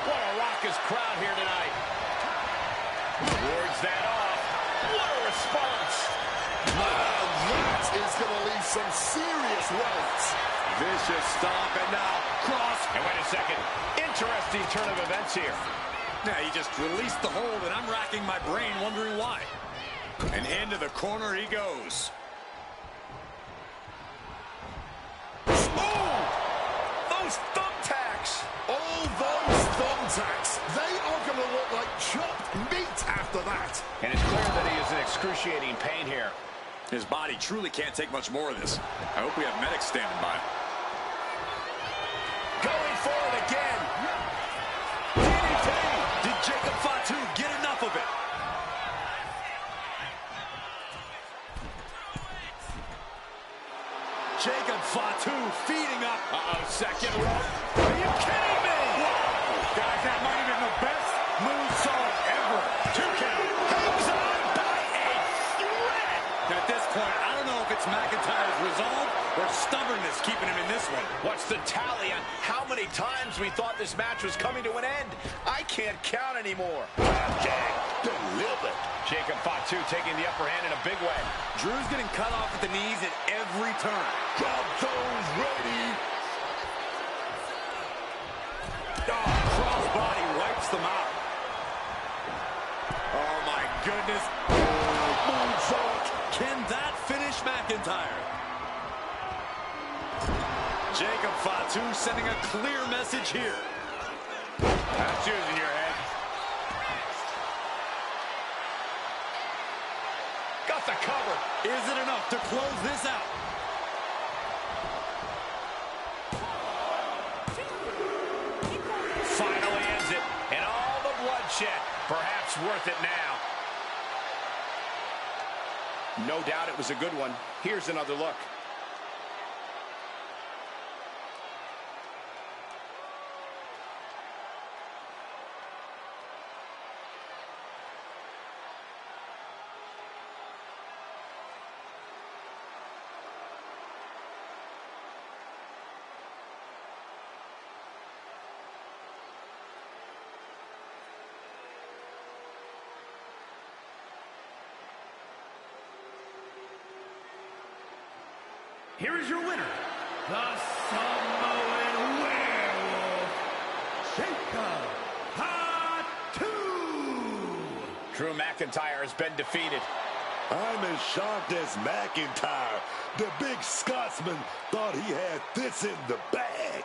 What a raucous crowd here tonight. Wards that off. What a response. Wow, that is going to leave some serious welts. Vicious stomp and now cross. And wait a second. Interesting turn of events here. Now he just released the hold, and I'm racking my brain wondering why. And into the corner he goes. Oh! Those thumbtacks! All those thumbtacks, they are going to look like chopped meat after that. And it's clear that he is in excruciating pain here. His body truly can't take much more of this. I hope we have medics standing by. Going for it again. DDT! Did Jacob Fatu get enough of it? Jacob Fatu feeding up. Uh-oh, second rope. Are you kidding me? Whoa. Guys, that might have been the best moonsault ever. 2 count. Hangs on by a thread. At this point, I don't know if it's McIntyre's resolve or stubbornness keeping him in this one. What's the tally on how many times we thought this match was coming to an end? I can't count anymore. Delivered. Jacob Fatu taking the upper hand in a big way. Drew's getting cut off at the knees at every turn. Drop those ready. Oh, crossbody wipes them out. Oh, my goodness. Moonsault. Can that finish McIntyre? Jacob Fatu sending a clear message here. That's using your head. Got the cover. Is it enough to close this out? Finally ends it. And all the bloodshed. Perhaps worth it now. No doubt it was a good one. Here's another look. Here is your winner, the Samoan Werewolf, Jacob Fatu. Drew McIntyre has been defeated. I'm as shocked as McIntyre. The big Scotsman thought he had this in the bag.